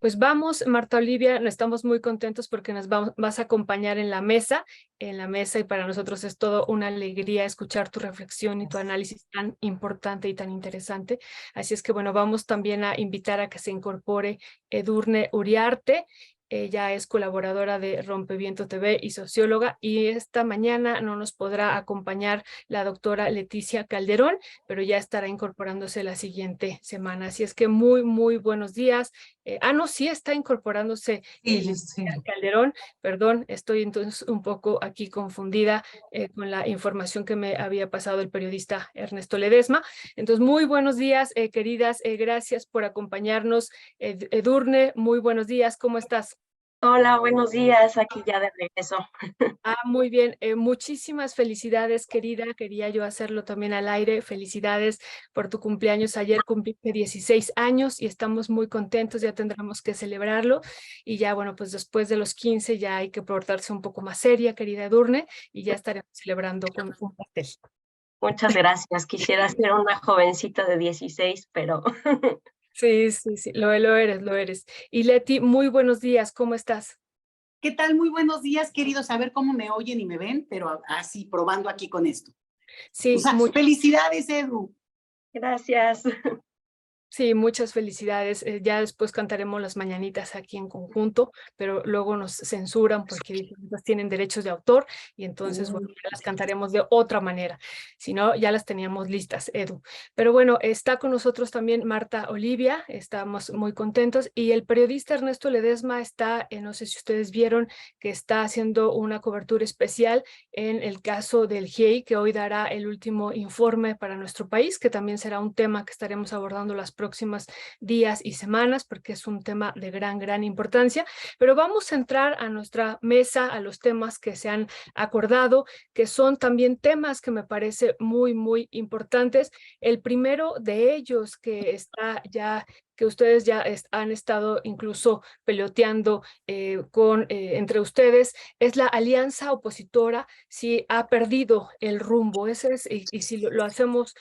Pues vamos, Marta Olivia, estamos muy contentos porque vas a acompañar en la mesa, y para nosotros es todo una alegría escuchar tu reflexión y tu análisis tan importante y tan interesante. Así es que bueno, vamos también a invitar a que se incorpore Edurne Uriarte. Ella es colaboradora de Rompeviento TV y socióloga, y esta mañana no nos podrá acompañar la doctora Leticia Calderón, pero ya estará incorporándose la siguiente semana. Así es que muy buenos días. No, sí está incorporándose Sí, Leticia sí. Calderón, perdón, estoy entonces un poco aquí confundida con la información que me había pasado el periodista Ernesto Ledesma. Entonces, muy buenos días, queridas, gracias por acompañarnos. Edurne, muy buenos días, ¿cómo estás? Hola, buenos días, aquí ya de regreso. Muy bien, muchísimas felicidades, querida. Quería yo hacerlo también al aire. Felicidades por tu cumpleaños. Ayer cumpliste 16 años y estamos muy contentos, ya tendremos que celebrarlo. Y ya, bueno, pues después de los 15 ya hay que portarse un poco más seria, querida Edurne, y ya estaremos celebrando con un pastel. Muchas gracias, quisiera ser una jovencita de 16, pero Sí, sí, sí, lo eres, lo eres. Y Leti, muy buenos días, ¿cómo estás? ¿Qué tal? Muy buenos días, queridos. A ver cómo me oyen y me ven, pero así probando aquí con esto. O Sí, sea, felicidades, Edu. gracias. Sí, muchas felicidades. Ya después cantaremos las mañanitas aquí en conjunto, pero luego nos censuran porque dicen que estas tienen derechos de autor, y entonces, bueno, ya las cantaremos de otra manera. Si no, ya las teníamos listas, Edu. Pero bueno, está con nosotros también Marta Olivia, estamos muy contentos, y el periodista Ernesto Ledesma está, no sé si ustedes vieron, que está haciendo una cobertura especial en el caso del GIEI, que hoy dará el último informe para nuestro país, que también será un tema que estaremos abordando las próximas días y semanas, porque es un tema de gran importancia. Pero vamos a entrar a nuestra mesa, a los temas que se han acordado, que son también temas que me parece muy importantes. El primero de ellos, que está ya, que ustedes ya han estado incluso peloteando entre ustedes, es la alianza opositora, si ha perdido el rumbo. Ese es, y si lo hacemos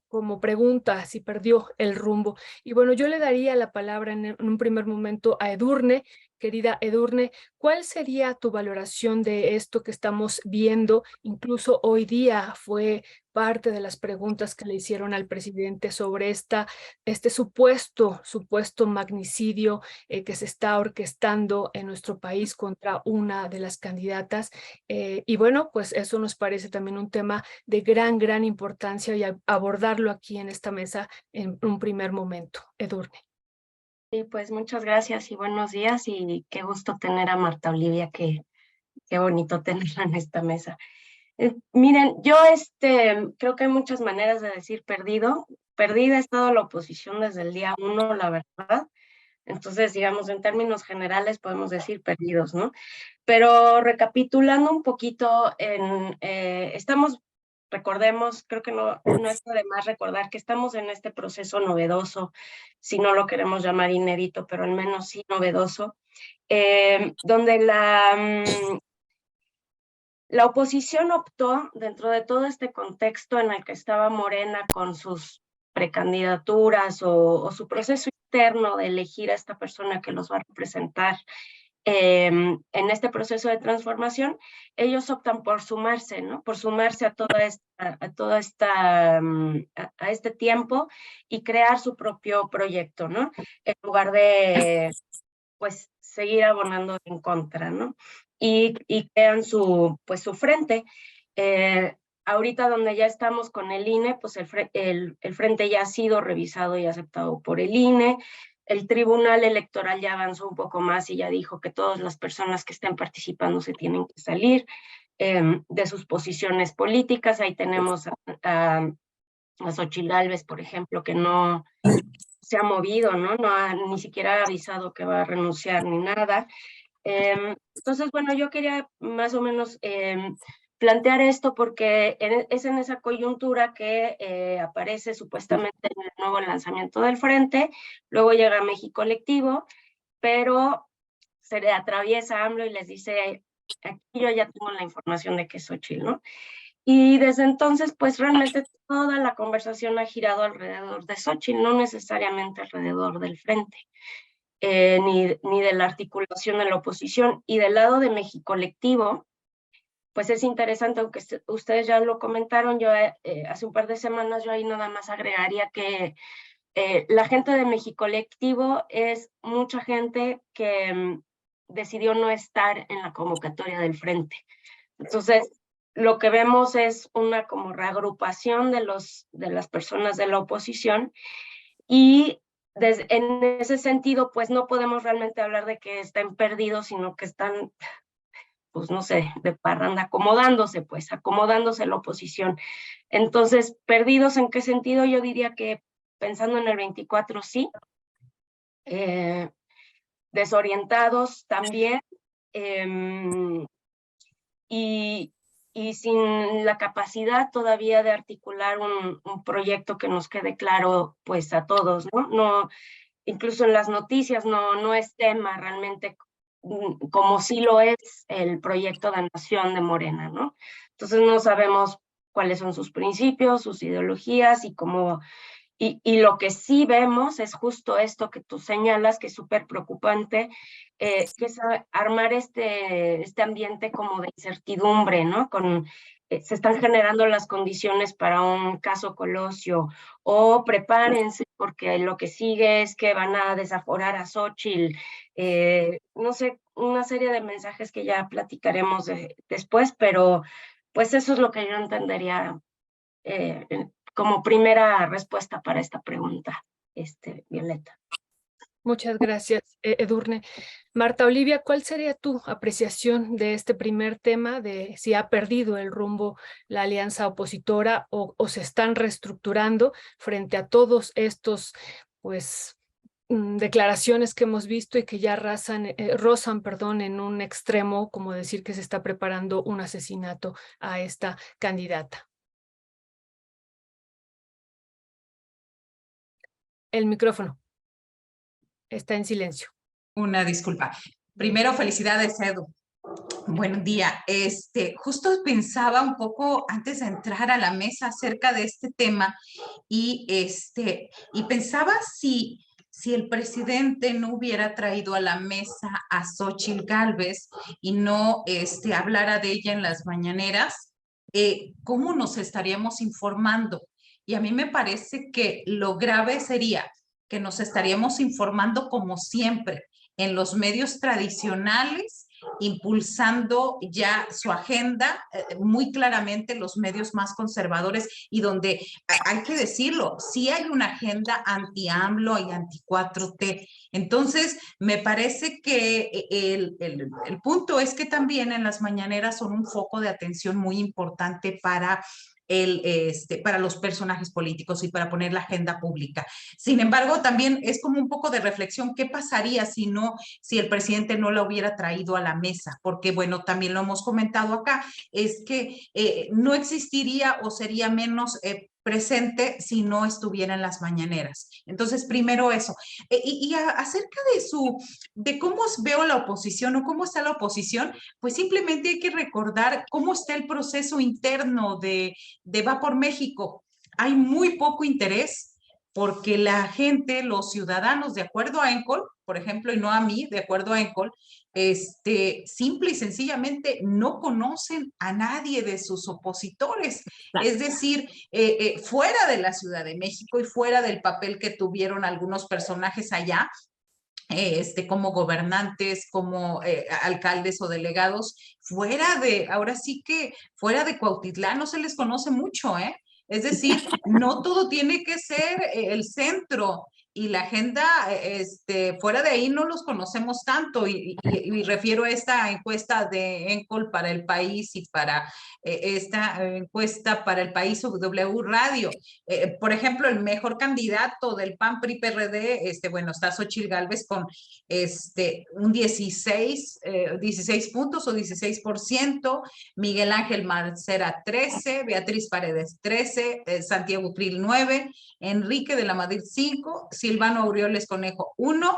como pregunta, si perdió el rumbo. Y bueno, yo le daría la palabra en un primer momento a Edurne. Querida Edurne, ¿cuál sería tu valoración de esto que estamos viendo? Incluso hoy día fue parte de las preguntas que le hicieron al presidente sobre este supuesto magnicidio que se está orquestando en nuestro país contra una de las candidatas. Y bueno, pues eso nos parece también un tema de gran importancia, y abordarlo aquí en esta mesa en un primer momento. Edurne. Sí, pues muchas gracias y buenos días y qué gusto tener a Marta Olivia, qué bonito tenerla en esta mesa. Miren, yo creo que hay muchas maneras de decir perdido. Perdida ha estado la oposición desde el día 1, la verdad. Entonces, digamos, en términos generales podemos decir perdidos, ¿no? Pero recapitulando un poquito, recordemos, creo que no está de más recordar que estamos en este proceso novedoso, si no lo queremos llamar inédito, pero al menos sí novedoso, donde la oposición optó, dentro de todo este contexto en el que estaba Morena con sus precandidaturas o su proceso interno de elegir a esta persona que los va a representar en este proceso de transformación, ellos optan por sumarse, ¿no? Por sumarse a este tiempo y crear su propio proyecto, ¿no? En lugar de, pues, seguir abonando en contra, ¿no? Y crean su frente. Ahorita donde ya estamos con el INE, pues el frente ya ha sido revisado y aceptado por el INE. El Tribunal Electoral ya avanzó un poco más y ya dijo que todas las personas que estén participando se tienen que salir de sus posiciones políticas. Ahí tenemos a Xochitl Gálvez, por ejemplo, que no se ha movido, ¿no? Ni siquiera ha avisado que va a renunciar ni nada. Entonces, bueno, yo quería más o menos plantear esto porque es en esa coyuntura que aparece supuestamente en el nuevo lanzamiento del frente, luego llega México Colectivo, pero se le atraviesa AMLO y les dice, aquí yo ya tengo la información de que es Xochitl, ¿no? Y desde entonces, pues realmente toda la conversación ha girado alrededor de Xochitl, no necesariamente alrededor del frente. ni de la articulación de la oposición. Y del lado de Mexicolectivo, pues es interesante, aunque ustedes ya lo comentaron, yo hace un par de semanas yo ahí nada más agregaría que la gente de Mexicolectivo es mucha gente que decidió no estar en la convocatoria del frente. Entonces, lo que vemos es una como reagrupación de las personas de la oposición, y en ese sentido, pues no podemos realmente hablar de que estén perdidos, sino que están, pues no sé, de parranda, acomodándose la oposición. Entonces, ¿perdidos en qué sentido? Yo diría que pensando en el 24 sí, desorientados también, y sin la capacidad todavía de articular un proyecto que nos quede claro pues a todos, ¿no? No, incluso en las noticias no es tema realmente, como sí lo es el proyecto de nación de Morena, ¿no? Entonces no sabemos cuáles son sus principios, sus ideologías y cómo. Y lo que sí vemos es justo esto que tú señalas, que es súper preocupante, que es armar este ambiente como de incertidumbre, ¿no? Se están generando las condiciones para un caso Colosio, o prepárense porque lo que sigue es que van a desaforar a Xóchitl, no sé, una serie de mensajes que ya platicaremos después, pero pues eso es lo que yo entendería como primera respuesta para esta pregunta, Violeta. Muchas gracias, Edurne. Marta Olivia, ¿cuál sería tu apreciación de este primer tema, de si ha perdido el rumbo la alianza opositora o se están reestructurando frente a todos estos, pues, declaraciones que hemos visto y que ya rozan, en un extremo, como decir que se está preparando un asesinato a esta candidata? El micrófono está en silencio. Una disculpa. Primero, felicidades, Edu. Buen día. Justo pensaba un poco antes de entrar a la mesa acerca de este tema y pensaba si el presidente no hubiera traído a la mesa a Xóchitl Gálvez y no hablara de ella en las mañaneras, ¿cómo nos estaríamos informando? Y a mí me parece que lo grave sería que nos estaríamos informando como siempre en los medios tradicionales, impulsando ya su agenda muy claramente los medios más conservadores, y donde hay que decirlo, sí hay una agenda anti-AMLO y anti-4T. Entonces, me parece que el punto es que también en las mañaneras son un foco de atención muy importante para para los personajes políticos y para poner la agenda pública. Sin embargo, también es como un poco de reflexión, ¿qué pasaría si el presidente no la hubiera traído a la mesa? Porque, bueno, también lo hemos comentado acá, es que no existiría o sería menos presente si no estuviera en las mañaneras. Entonces, primero eso. Acerca de cómo veo la oposición o cómo está la oposición, pues simplemente hay que recordar cómo está el proceso interno de Va por México. Hay muy poco interés porque la gente, los ciudadanos, de acuerdo a ENCOL, por ejemplo, y no a mí, de acuerdo a ENCOL, simple y sencillamente no conocen a nadie de sus opositores. Es decir, fuera de la Ciudad de México y fuera del papel que tuvieron algunos personajes allá, como gobernantes, como alcaldes o delegados, ahora sí que fuera de Cuautitlán no se les conoce mucho, ¿eh? Es decir, no todo tiene que ser el centro, y la agenda, fuera de ahí no los conocemos tanto, y refiero a esta encuesta de ENCOL para El País y para esta encuesta para El País o W Radio. Por ejemplo, el mejor candidato del PAN, PRI, PRD, bueno, está Xóchitl Gálvez con un 16 puntos o 16%, Miguel Ángel Mancera 13, Beatriz Paredes 13, Santiago Krill 9, Enrique de la Madrid 5, Silvano Aureoles Conejo 1,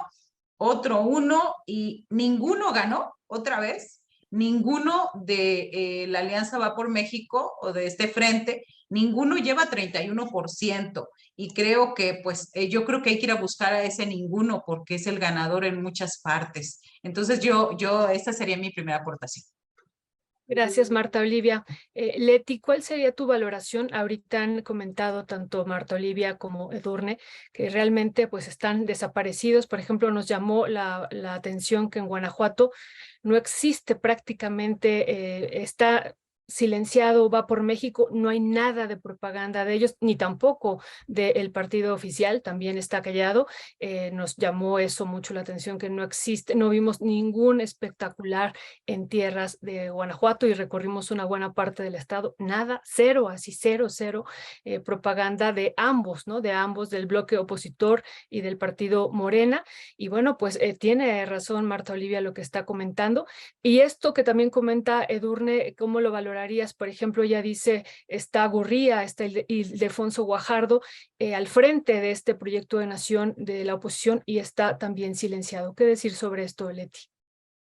otro 1, y ninguno ganó otra vez. ninguno de la Alianza Va por México o de este frente, ninguno lleva 31%. Y creo que, pues, yo creo que hay que ir a buscar a ese ninguno porque es el ganador en muchas partes. Entonces, esta sería mi primera aportación. Gracias, Marta Olivia. Leti, ¿cuál sería tu valoración? Ahorita han comentado tanto Marta Olivia como Edurne que realmente pues están desaparecidos. Por ejemplo, nos llamó la atención que en Guanajuato no existe prácticamente, está silenciado, Va por México, no hay nada de propaganda de ellos, ni tampoco del partido oficial, también está callado. Nos llamó eso mucho la atención, que no existe, no vimos ningún espectacular en tierras de Guanajuato y recorrimos una buena parte del estado, nada, cero, así cero, propaganda de ambos, ¿no? De ambos, del bloque opositor y del partido Morena. Y bueno, pues tiene razón Marta Olivia lo que está comentando. Y esto que también comenta Edurne, ¿cómo lo valorarías? Por ejemplo, ella dice, está Gurría, está Ildefonso Guajardo al frente de este proyecto de nación de la oposición y está también silenciado. ¿Qué decir sobre esto, Leti?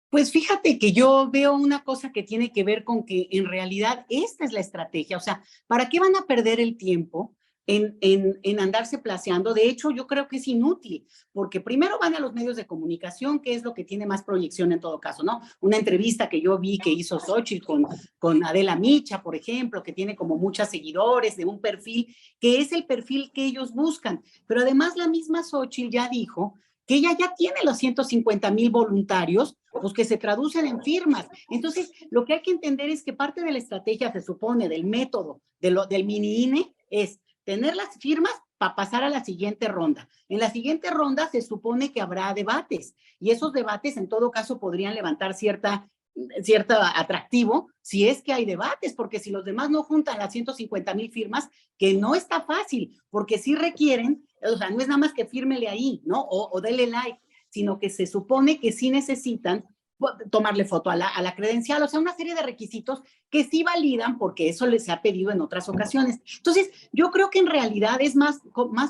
Pues fíjate que yo veo una cosa que tiene que ver con que en realidad esta es la estrategia. O sea, ¿para qué van a perder el tiempo en andarse placeando? De hecho, yo creo que es inútil, porque primero van a los medios de comunicación, que es lo que tiene más proyección en todo caso, ¿no? Una entrevista que yo vi que hizo Xóchitl con Adela Micha, por ejemplo, que tiene como muchos seguidores de un perfil, que es el perfil que ellos buscan. Pero además la misma Xóchitl ya dijo que ella ya tiene los 150,000 voluntarios, pues que se traducen en firmas. Entonces, lo que hay que entender es que parte de la estrategia, se supone, del método del mini INE, es tener las firmas para pasar a la siguiente ronda. En la siguiente ronda se supone que habrá debates, y esos debates en todo caso podrían levantar cierto atractivo si es que hay debates, porque si los demás no juntan las 150,000 firmas, que no está fácil, porque sí requieren, o sea, no es nada más que fírmele ahí, ¿no? O dele like, sino que se supone que sí necesitan tomarle foto a la credencial, o sea, una serie de requisitos que sí validan porque eso les ha pedido en otras ocasiones. Entonces, yo creo que en realidad es más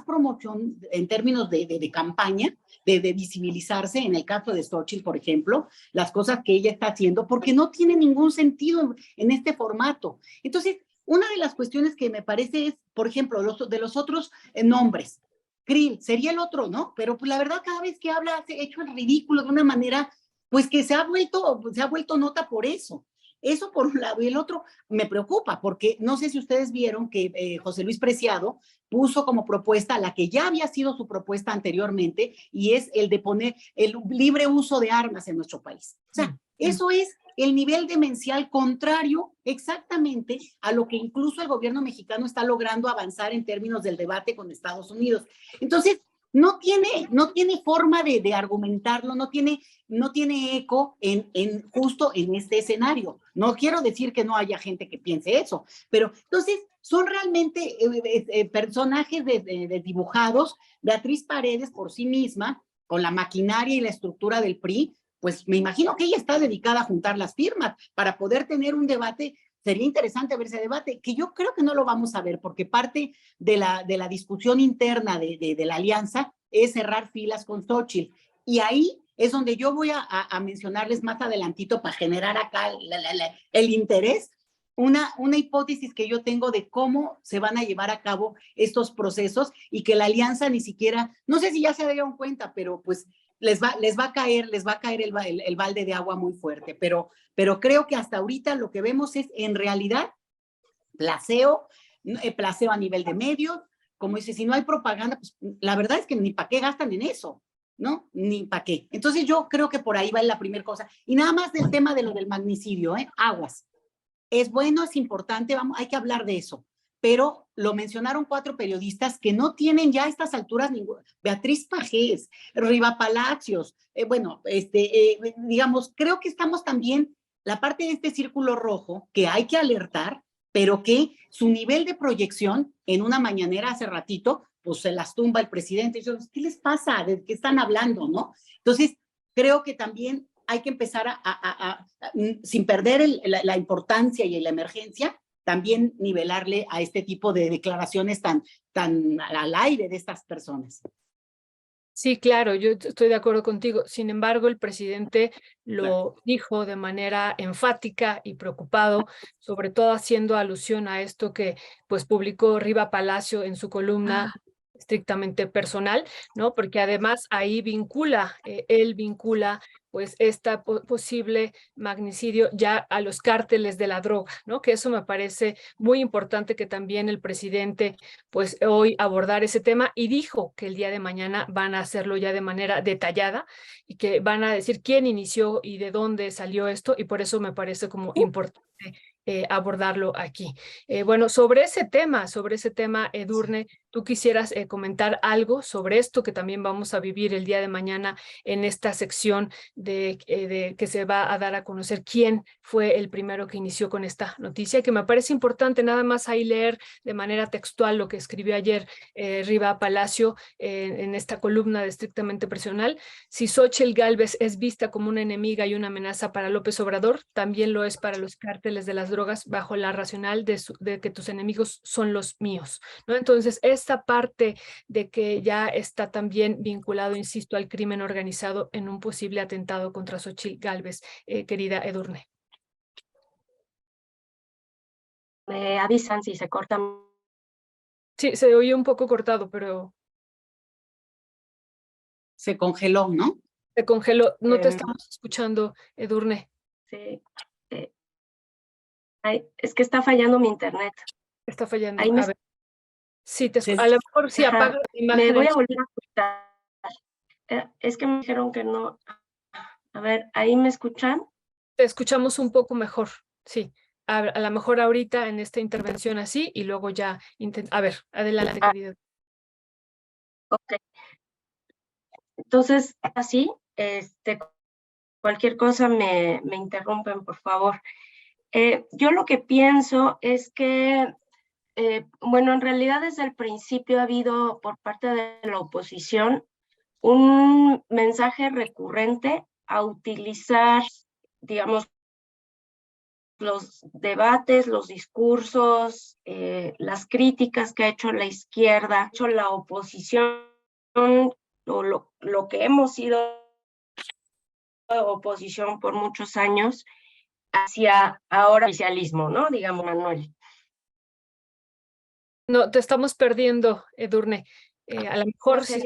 promoción en términos de campaña, de visibilizarse, en el caso de Xóchitl, por ejemplo, las cosas que ella está haciendo, porque no tiene ningún sentido en este formato. Entonces, una de las cuestiones que me parece es, por ejemplo, de los otros nombres, Krill sería el otro, ¿no? Pero pues la verdad, cada vez que habla, ha hecho el ridículo de una manera, pues que se ha vuelto nota por eso. Eso por un lado. Y el otro me preocupa, porque no sé si ustedes vieron que José Luis Preciado puso como propuesta la que ya había sido su propuesta anteriormente, y es el de poner el libre uso de armas en nuestro país. O sea, eso es el nivel demencial contrario exactamente a lo que incluso el gobierno mexicano está logrando avanzar en términos del debate con Estados Unidos. Entonces, no tiene forma de argumentarlo, no tiene eco justo en este escenario. No quiero decir que no haya gente que piense eso, pero entonces son realmente personajes dibujados. Beatriz Paredes por sí misma, con la maquinaria y la estructura del PRI, pues me imagino que ella está dedicada a juntar las firmas para poder tener un debate. Sería interesante ver ese debate, que yo creo que no lo vamos a ver, porque parte de la discusión interna de la alianza es cerrar filas con Xóchitl. Y ahí es donde yo voy a mencionarles más adelantito, para generar acá el interés, una hipótesis que yo tengo de cómo se van a llevar a cabo estos procesos, y que la alianza ni siquiera, no sé si ya se dieron cuenta, pero pues les va a caer el balde de agua muy fuerte, pero creo que hasta ahorita lo que vemos es en realidad placeo a nivel de medios. Como dice, si no hay propaganda, pues la verdad es que ni para qué gastan en eso, ¿no? Ni para qué. Entonces yo creo que por ahí va la primera cosa. Y nada más del tema de lo del magnicidio, aguas. Es bueno, es importante, hay que hablar de eso. Pero lo mencionaron 4 periodistas que no tienen ya a estas alturas ninguna. Beatriz Pajés, Riva Palacios, digamos, creo que estamos también, la parte de este círculo rojo, que hay que alertar, pero que su nivel de proyección en una mañanera hace ratito, pues se las tumba el presidente. Y yo, ¿qué les pasa? ¿De qué están hablando, no? Entonces, creo que también hay que empezar sin perder la importancia y la emergencia, también nivelarle a este tipo de declaraciones tan al aire de estas personas. Sí, claro, yo estoy de acuerdo contigo. Sin embargo, el presidente lo dijo de manera enfática y preocupado, sobre todo haciendo alusión a esto que pues publicó Riva Palacio en su columna estrictamente personal, ¿no? Porque además ahí él vincula pues esta posible magnicidio ya a los cárteles de la droga, ¿no? Que eso me parece muy importante que también el presidente pues hoy abordar ese tema y dijo que el día de mañana van a hacerlo ya de manera detallada y que van a decir quién inició y de dónde salió esto y por eso me parece como importante abordarlo aquí. Bueno, sobre ese tema, Edurne, ¿tú quisieras comentar algo sobre esto que también vamos a vivir el día de mañana en esta sección de que se va a dar a conocer quién fue el primero que inició con esta noticia, que me parece importante nada más ahí leer de manera textual lo que escribió ayer Riva Palacio en esta columna de Estrictamente Personal? Si Xóchitl Gálvez es vista como una enemiga y una amenaza para López Obrador, también lo es para los cárteles de las drogas bajo la racional de que tus enemigos son los míos, ¿no? Entonces, esta parte de que ya está también vinculado, insisto, al crimen organizado en un posible atentado contra Xóchitl Gálvez, querida Edurne. Me avisan si se corta. Sí, se oye un poco cortado, pero Se congeló, ¿no? se congeló. No te estamos escuchando, Edurne. Sí, es que está fallando mi internet. Está fallando. Ahí A ver. Sí, a lo mejor sí Ajá, apaga la imagen. me voy a volver a escuchar. Es que me dijeron que no. A ver, ¿ahí me escuchan? Te escuchamos un poco mejor, sí. A lo mejor ahorita en esta intervención así y luego ya a ver, adelante, querido. Ok. Entonces, así, cualquier cosa me interrumpen, por favor. Yo lo que pienso es que, bueno, en realidad desde el principio ha habido por parte de la oposición un mensaje recurrente a utilizar, digamos, los debates, los discursos, las críticas que ha hecho la izquierda, ha hecho la oposición, o lo que hemos sido oposición por muchos años, hacia ahora oficialismo, ¿no? Digamos, Manuel. No, te estamos perdiendo, Edurne. A lo mejor si,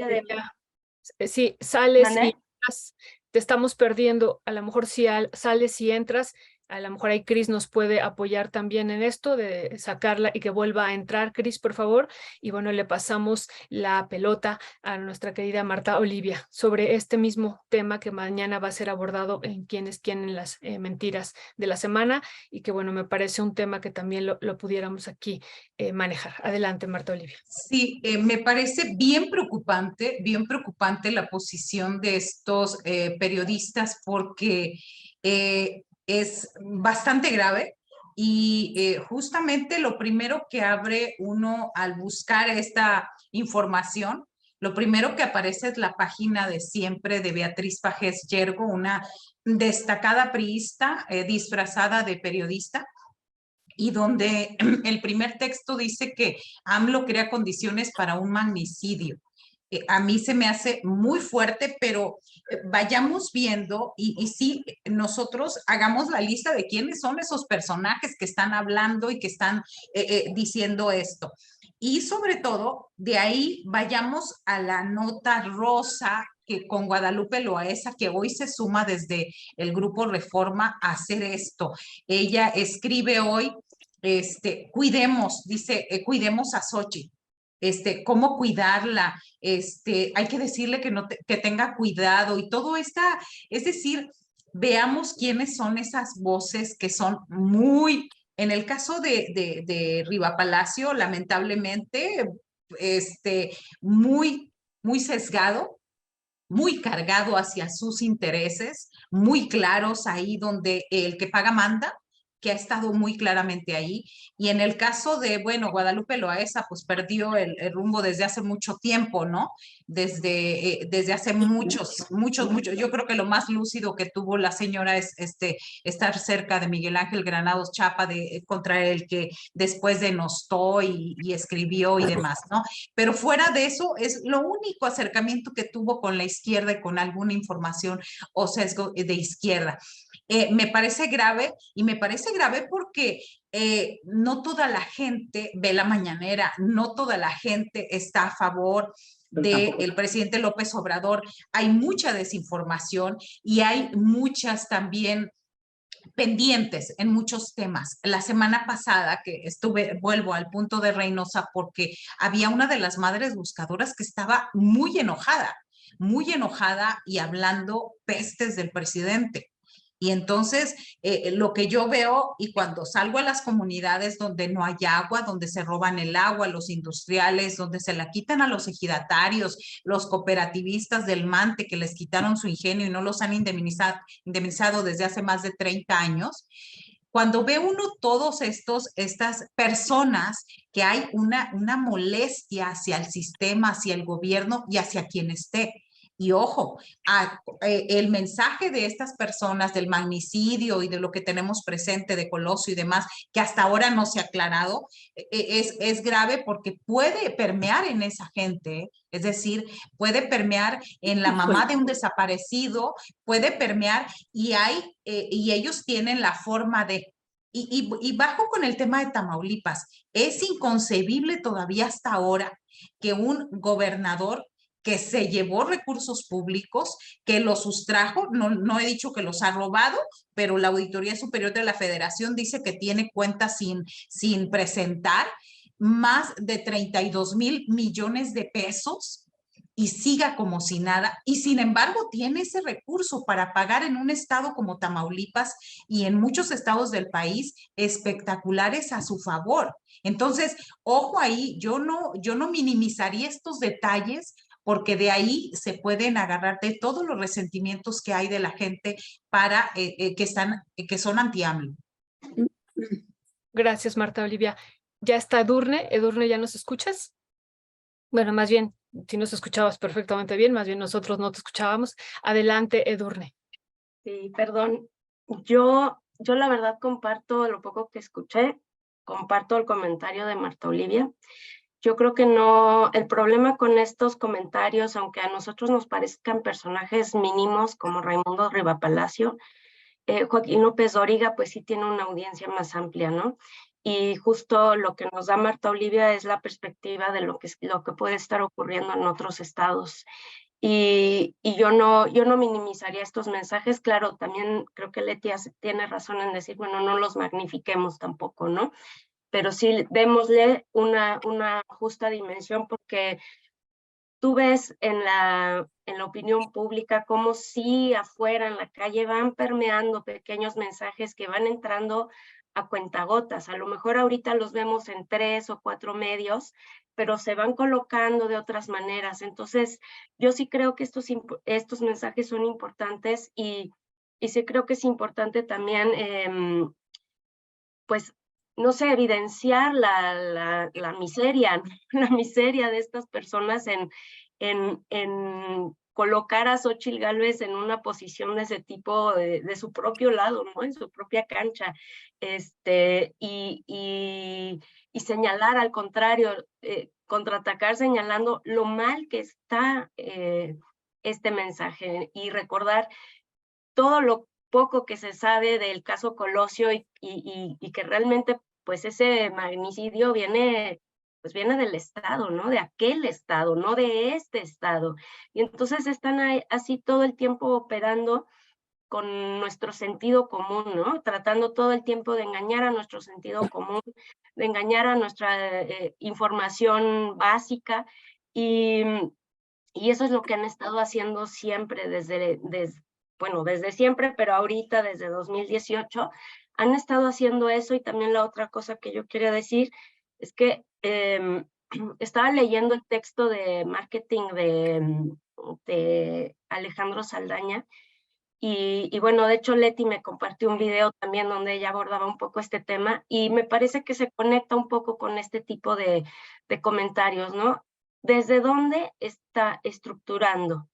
si sales y entras, te estamos perdiendo. A lo mejor si sales y entras, a lo mejor ahí Cris nos puede apoyar también en esto de sacarla y que vuelva a entrar, Cris, por favor. Y bueno, le pasamos la pelota a nuestra querida Marta Olivia sobre este mismo tema que mañana va a ser abordado en Quiénes quieren las mentiras de la semana y que bueno, me parece un tema que también lo pudiéramos aquí manejar. Adelante, Marta Olivia. Sí, me parece bien preocupante la posición de estos periodistas porque es bastante grave y justamente lo primero que abre uno al buscar esta información, lo primero que aparece es la página de siempre de Beatriz Pajés Yergo, una destacada priista disfrazada de periodista, y donde el primer texto dice que AMLO crea condiciones para un magnicidio. A mí se me hace muy fuerte, pero vayamos viendo y sí, nosotros hagamos la lista de quiénes son esos personajes que están hablando y que están diciendo esto. Y sobre todo, de ahí vayamos a la nota rosa que con Guadalupe Loaesa, que hoy se suma desde el grupo Reforma a hacer esto. Ella escribe hoy, cuidemos, dice, cuidemos a Xóchitl. Cómo cuidarla, hay que decirle que, que tenga cuidado y todo esta, es decir, veamos quiénes son esas voces que son muy, en el caso de Riva Palacio, lamentablemente, muy sesgado, muy cargado hacia sus intereses, muy claros ahí donde el que paga manda, que ha estado muy claramente ahí. Y en el caso de, bueno, Guadalupe Loaesa, pues perdió el rumbo desde hace mucho tiempo, ¿no? Desde hace muchos, yo creo que lo más lúcido que tuvo la señora es estar cerca de Miguel Ángel Granados Chapa, contra el que después denostó y escribió y demás, ¿no? Pero fuera de eso, es lo único acercamiento que tuvo con la izquierda y con alguna información o sesgo de izquierda. Me parece grave, y me parece grave porque no toda la gente ve la mañanera, no toda la gente está a favor del presidente López Obrador. Hay mucha desinformación y hay muchas también pendientes en muchos temas. La semana pasada que vuelvo al punto de Reynosa, porque había una de las madres buscadoras que estaba muy enojada y hablando pestes del presidente. Y entonces, lo que yo veo, y cuando salgo a las comunidades donde no hay agua, donde se roban el agua, los industriales, donde se la quitan a los ejidatarios, los cooperativistas del Mante que les quitaron su ingenio y no los han indemnizado desde hace más de 30 años, cuando ve uno todos estas personas que hay una molestia hacia el sistema, hacia el gobierno y hacia quien esté. Y ojo, el mensaje de estas personas del magnicidio y de lo que tenemos presente de Colosio y demás, que hasta ahora no se ha aclarado, es grave porque puede permear en esa gente, es decir, puede permear en la mamá de un desaparecido, puede permear y ellos tienen la forma de... Y bajo con el tema de Tamaulipas, es inconcebible todavía hasta ahora que un gobernador que se llevó recursos públicos, que los sustrajo, no he dicho que los ha robado, pero la Auditoría Superior de la Federación dice que tiene cuentas sin presentar, más de 32 mil millones de pesos, y siga como si nada, y sin embargo tiene ese recurso para pagar en un estado como Tamaulipas y en muchos estados del país espectaculares a su favor. Entonces, ojo ahí, yo no minimizaría estos detalles, porque de ahí se pueden agarrar de todos los resentimientos que hay de la gente para que son anti-AMLO. Gracias, Marta Olivia. Ya está Edurne. Edurne, ¿ya nos escuchas? Bueno, más bien, si nos escuchabas perfectamente bien, más bien nosotros no te escuchábamos. Adelante, Edurne. Sí, perdón. Yo la verdad comparto lo poco que escuché, comparto el comentario de Marta Olivia. Yo creo que no, el problema con estos comentarios, aunque a nosotros nos parezcan personajes mínimos como Raimundo Rivapalacio, Joaquín López Dóriga pues sí tiene una audiencia más amplia, ¿no? Y justo lo que nos da Marta Olivia es la perspectiva de lo que puede estar ocurriendo en otros estados. Y yo no minimizaría estos mensajes. Claro, también creo que Leti tiene razón en decir, bueno, no los magnifiquemos tampoco, ¿no? Pero sí démosle una justa dimensión, porque tú ves en la opinión pública cómo sí afuera en la calle van permeando pequeños mensajes que van entrando a cuentagotas. A lo mejor ahorita los vemos en 3 o 4 medios, pero se van colocando de otras maneras. Entonces, yo sí creo que estos mensajes son importantes, y sí creo que es importante también, pues, no sé, evidenciar la miseria, la miseria de estas personas en colocar a Xóchitl Gálvez en una posición de ese tipo, de su propio lado, ¿no? En su propia cancha, y señalar al contrario, contraatacar señalando lo mal que está este mensaje, y recordar todo lo poco que se sabe del caso Colosio, y que realmente pues ese magnicidio viene del Estado, ¿no? De aquel Estado, no de este Estado. Y entonces están ahí, así todo el tiempo operando con nuestro sentido común, ¿no? Tratando todo el tiempo de engañar a nuestro sentido común, de engañar a nuestra información básica, y eso es lo que han estado haciendo siempre desde siempre, pero ahorita desde 2018 han estado haciendo eso. Y también la otra cosa que yo quería decir es que estaba leyendo el texto de marketing de Alejandro Saldaña, Y bueno, de hecho Leti me compartió un video también donde ella abordaba un poco este tema y me parece que se conecta un poco con este tipo de comentarios, ¿no? ¿Desde dónde está estructurando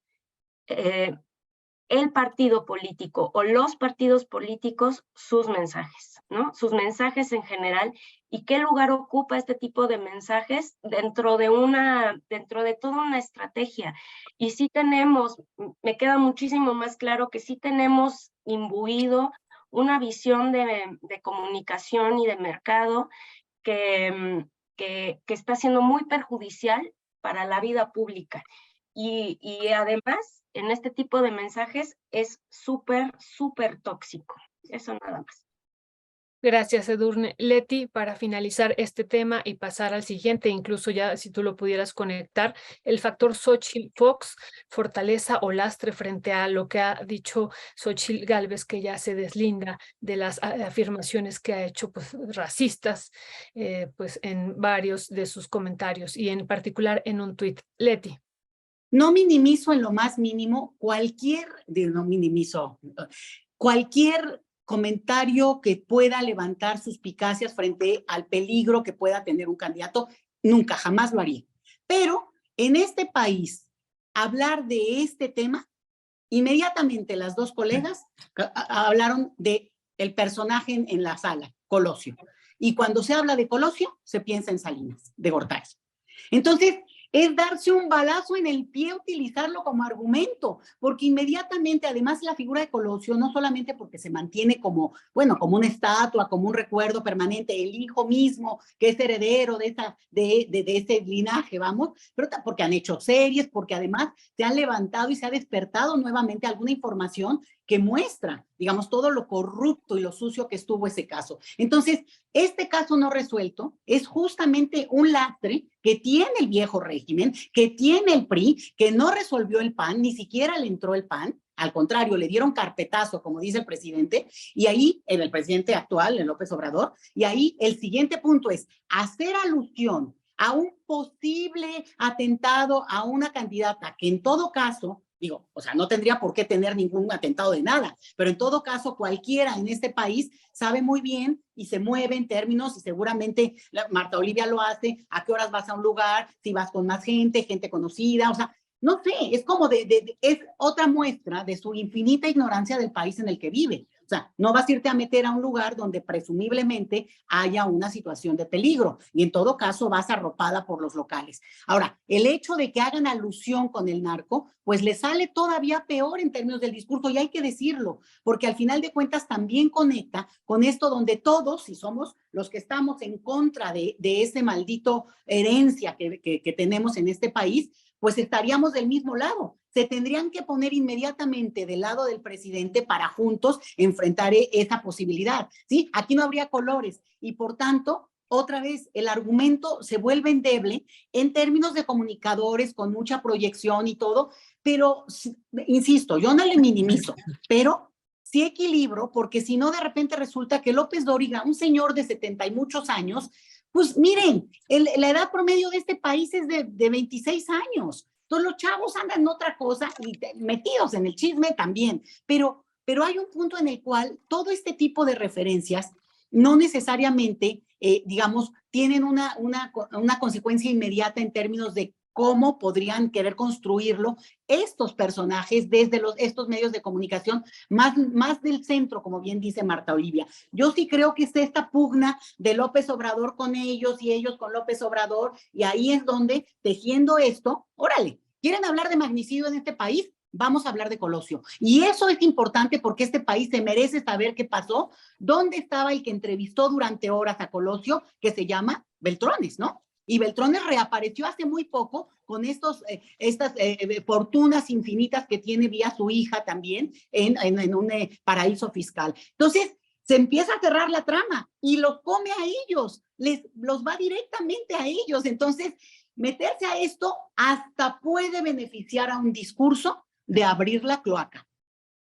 el partido político o los partidos políticos sus mensajes, ¿no? Sus mensajes en general, y qué lugar ocupa este tipo de mensajes dentro de toda una estrategia? Y sí tenemos, me queda muchísimo más claro que sí tenemos imbuido una visión de comunicación y de mercado que está siendo muy perjudicial para la vida pública. Y además, en este tipo de mensajes es súper, súper tóxico. Eso nada más. Gracias, Edurne. Leti, para finalizar este tema y pasar al siguiente, incluso ya si tú lo pudieras conectar, el factor Xóchitl Fox, fortaleza o lastre frente a lo que ha dicho Xóchitl Gálvez, que ya se deslinda de las afirmaciones que ha hecho, pues, racistas, pues, en varios de sus comentarios y en particular en un tuit. Leti. No minimizo en lo más mínimo cualquier comentario que pueda levantar suspicacias frente al peligro que pueda tener un candidato. Nunca, jamás lo haría. Pero en este país, hablar de este tema, inmediatamente las dos colegas hablaron de el personaje en la sala, Colosio. Y cuando se habla de Colosio, se piensa en Salinas de Gortari. Entonces, es darse un balazo en el pie, utilizarlo como argumento, porque inmediatamente, además, la figura de Colosio, no solamente porque se mantiene como, bueno, como una estatua, como un recuerdo permanente, el hijo mismo, que es heredero de ese linaje, vamos, pero porque han hecho series, porque además se han levantado y se ha despertado nuevamente alguna información que muestra, digamos, todo lo corrupto y lo sucio que estuvo ese caso. Entonces, este caso no resuelto es justamente un lastre que tiene el viejo régimen, que tiene el PRI, que no resolvió el PAN, ni siquiera le entró el PAN, al contrario, le dieron carpetazo, como dice el presidente, y ahí, el presidente actual, el López Obrador, y ahí el siguiente punto es hacer alusión a un posible atentado a una candidata que en todo caso, digo, o sea, no tendría por qué tener ningún atentado de nada, pero en todo caso cualquiera en este país sabe muy bien y se mueve en términos, y seguramente Marta Olivia lo hace, a qué horas vas a un lugar, si vas con más gente conocida, o sea, no sé, es como es otra muestra de su infinita ignorancia del país en el que vive. O sea, no vas a irte a meter a un lugar donde presumiblemente haya una situación de peligro y en todo caso vas arropada por los locales. Ahora, el hecho de que hagan alusión con el narco, pues le sale todavía peor en términos del discurso, y hay que decirlo, porque al final de cuentas también conecta con esto donde todos, si somos los que estamos en contra de ese maldito herencia que tenemos en este país, pues estaríamos del mismo lado. Se tendrían que poner inmediatamente del lado del presidente para juntos enfrentar esa posibilidad, ¿sí? Aquí no habría colores y por tanto, otra vez, el argumento se vuelve endeble en términos de comunicadores con mucha proyección y todo, pero, insisto, yo no le minimizo, pero sí equilibro, porque si no, de repente resulta que López Dóriga, un señor de 70 y muchos años, pues miren, la edad promedio de este país es de 26 años. Entonces los chavos andan en otra cosa y metidos en el chisme también. Pero hay un punto en el cual todo este tipo de referencias no necesariamente, digamos, tienen una consecuencia inmediata en términos de cómo podrían querer construirlo estos personajes desde estos medios de comunicación más del centro, como bien dice Marta Olivia. Yo sí creo que es esta pugna de López Obrador con ellos y ellos con López Obrador, y ahí es donde, tejiendo esto, órale, ¿quieren hablar de magnicidio en este país? Vamos a hablar de Colosio. Y eso es importante porque este país se merece saber qué pasó, dónde estaba el que entrevistó durante horas a Colosio, que se llama Beltrones, ¿no? Y Beltrones reapareció hace muy poco con estas fortunas infinitas que tiene vía su hija también en un paraíso fiscal. Entonces, se empieza a cerrar la trama y los come a ellos, los va directamente a ellos. Entonces, meterse a esto hasta puede beneficiar a un discurso de abrir la cloaca.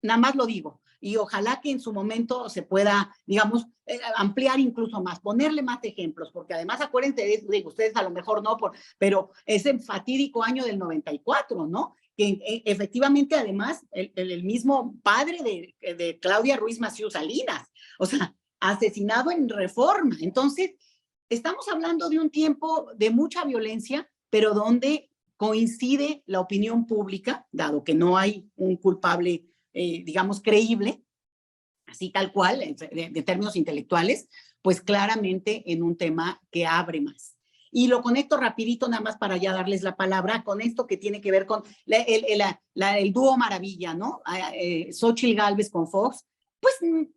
Nada más lo digo. Y ojalá que en su momento se pueda, digamos, ampliar incluso más, ponerle más ejemplos, porque además acuérdense de ustedes a lo mejor no, pero ese fatídico año del 94, ¿no? que efectivamente además el mismo padre de Claudia Ruiz Massieu Salinas, o sea, asesinado en Reforma. Entonces, estamos hablando de un tiempo de mucha violencia, pero donde coincide la opinión pública, dado que no hay un culpable, digamos, creíble, así tal cual, de términos intelectuales, pues claramente en un tema que abre más. Y lo conecto rapidito nada más para ya darles la palabra con esto que tiene que ver con el dúo maravilla, ¿no? Xóchitl Gálvez con Fox.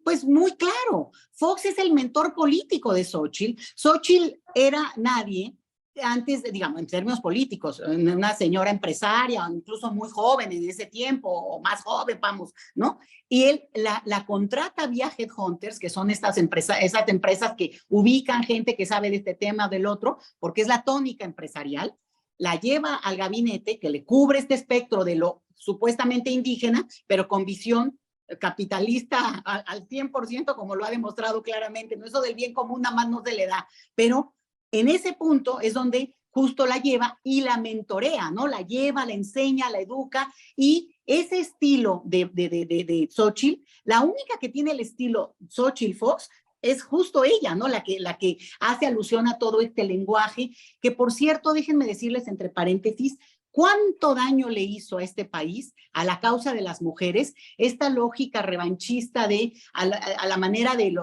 Pues muy claro, Fox es el mentor político de Xóchitl. Xóchitl era nadie antes, digamos, en términos políticos, una señora empresaria, incluso muy joven en ese tiempo, o más joven, vamos, ¿no? Y él la contrata vía headhunters, que son esas empresas que ubican gente que sabe de este tema, del otro, porque es la tónica empresarial, la lleva al gabinete que le cubre este espectro de lo supuestamente indígena, pero con visión capitalista al 100%, como lo ha demostrado claramente, no, eso del bien común nada más no se le da, pero en ese punto es donde justo la lleva y la mentorea, ¿no? La lleva, la enseña, la educa, y ese estilo de Xóchitl, la única que tiene el estilo Xóchitl Fox es justo ella, ¿no? La que hace alusión a todo este lenguaje, que por cierto, déjenme decirles entre paréntesis, ¿cuánto daño le hizo a este país, a la causa de las mujeres, esta lógica revanchista a la manera de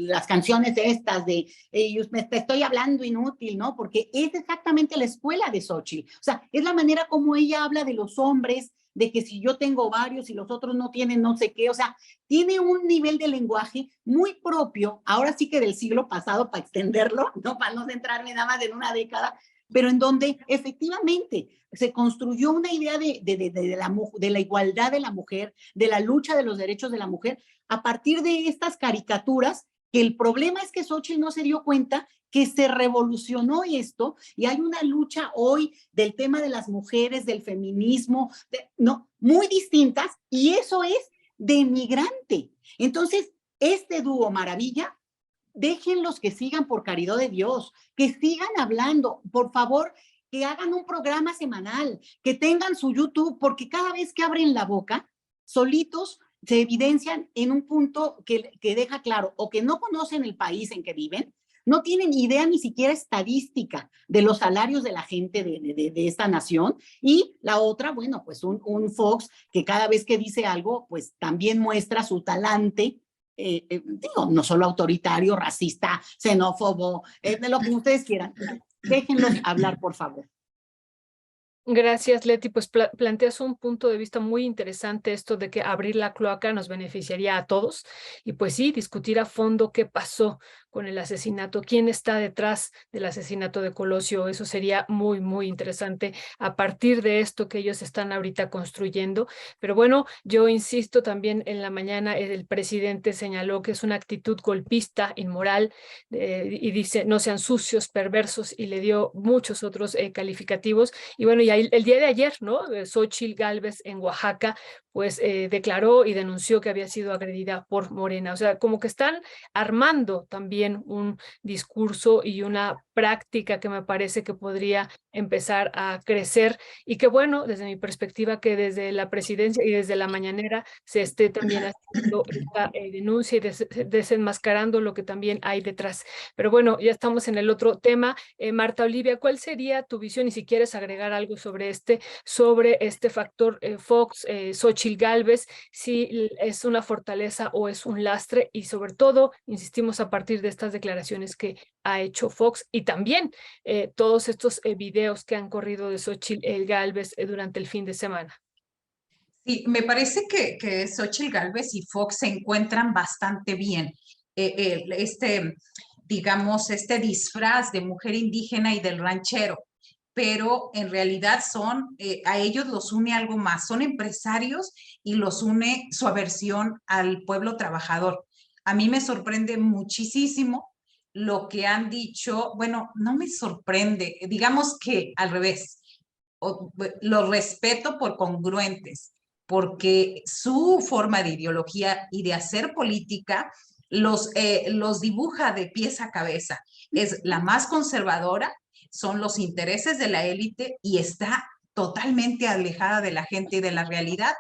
las canciones estas de te estoy hablando inútil, ¿no? Porque es exactamente la escuela de Xóchitl. O sea, es la manera como ella habla de los hombres, de que si yo tengo varios y los otros no tienen no sé qué, o sea, tiene un nivel de lenguaje muy propio, ahora sí que del siglo pasado, para extenderlo, ¿no? Para no centrarme nada más en una década, pero en donde efectivamente se construyó una idea de la igualdad de la mujer, de la lucha de los derechos de la mujer, a partir de estas caricaturas, que el problema es que Xóchitl no se dio cuenta que se revolucionó esto, y hay una lucha hoy del tema de las mujeres, del feminismo, no, muy distintas, y eso es denigrante. Entonces, este dúo maravilla, déjenlos que sigan, por caridad de Dios, que sigan hablando, por favor, que hagan un programa semanal, que tengan su YouTube, porque cada vez que abren la boca, solitos se evidencian en un punto que deja claro, o que no conocen el país en que viven, no tienen idea ni siquiera estadística de los salarios de la gente de esta nación, y la otra, bueno, pues un Fox que cada vez que dice algo, pues también muestra su talante, digo, no solo autoritario, racista, xenófobo, de lo que ustedes quieran. Déjenlos hablar, por favor. Gracias, Leti. Pues planteas un punto de vista muy interesante, esto de que abrir la cloaca nos beneficiaría a todos, y pues sí, discutir a fondo qué pasó con el asesinato, quién está detrás del asesinato de Colosio. Eso sería muy, muy interesante a partir de esto que ellos están ahorita construyendo. Pero bueno, yo insisto, también en la mañana el presidente señaló que es una actitud golpista, inmoral, y dice no sean sucios, perversos, y le dio muchos otros calificativos. Y bueno, y el día de ayer, ¿no? Xóchitl Gálvez en Oaxaca, pues declaró y denunció que había sido agredida por Morena. O sea, como que están armando también un discurso y una práctica que me parece que podría empezar a crecer, y que bueno, desde mi perspectiva, que desde la presidencia y desde la mañanera se esté también haciendo esta denuncia y desenmascarando lo que también hay detrás. Pero bueno, ya estamos en el otro tema. Marta Olivia, ¿cuál sería tu visión, y si quieres agregar algo sobre este factor Fox, Xóchitl Gálvez, si es una fortaleza o es un lastre? Y sobre todo, insistimos, a partir de estas declaraciones que ha hecho Fox, y también todos estos videos que han corrido de Xóchitl Gálvez durante el fin de semana. Sí, me parece que Xóchitl Gálvez y Fox se encuentran bastante bien. Digamos, este disfraz de mujer indígena y del ranchero, pero en realidad a ellos los une algo más, son empresarios y los une su aversión al pueblo trabajador. A mí me sorprende muchísimo lo que han dicho, bueno, no me sorprende, digamos que al revés, los respeto por congruentes, porque su forma de ideología y de hacer política los dibuja de pies a cabeza. Es la más conservadora, son los intereses de la élite, y está totalmente alejada de la gente y de la realidad.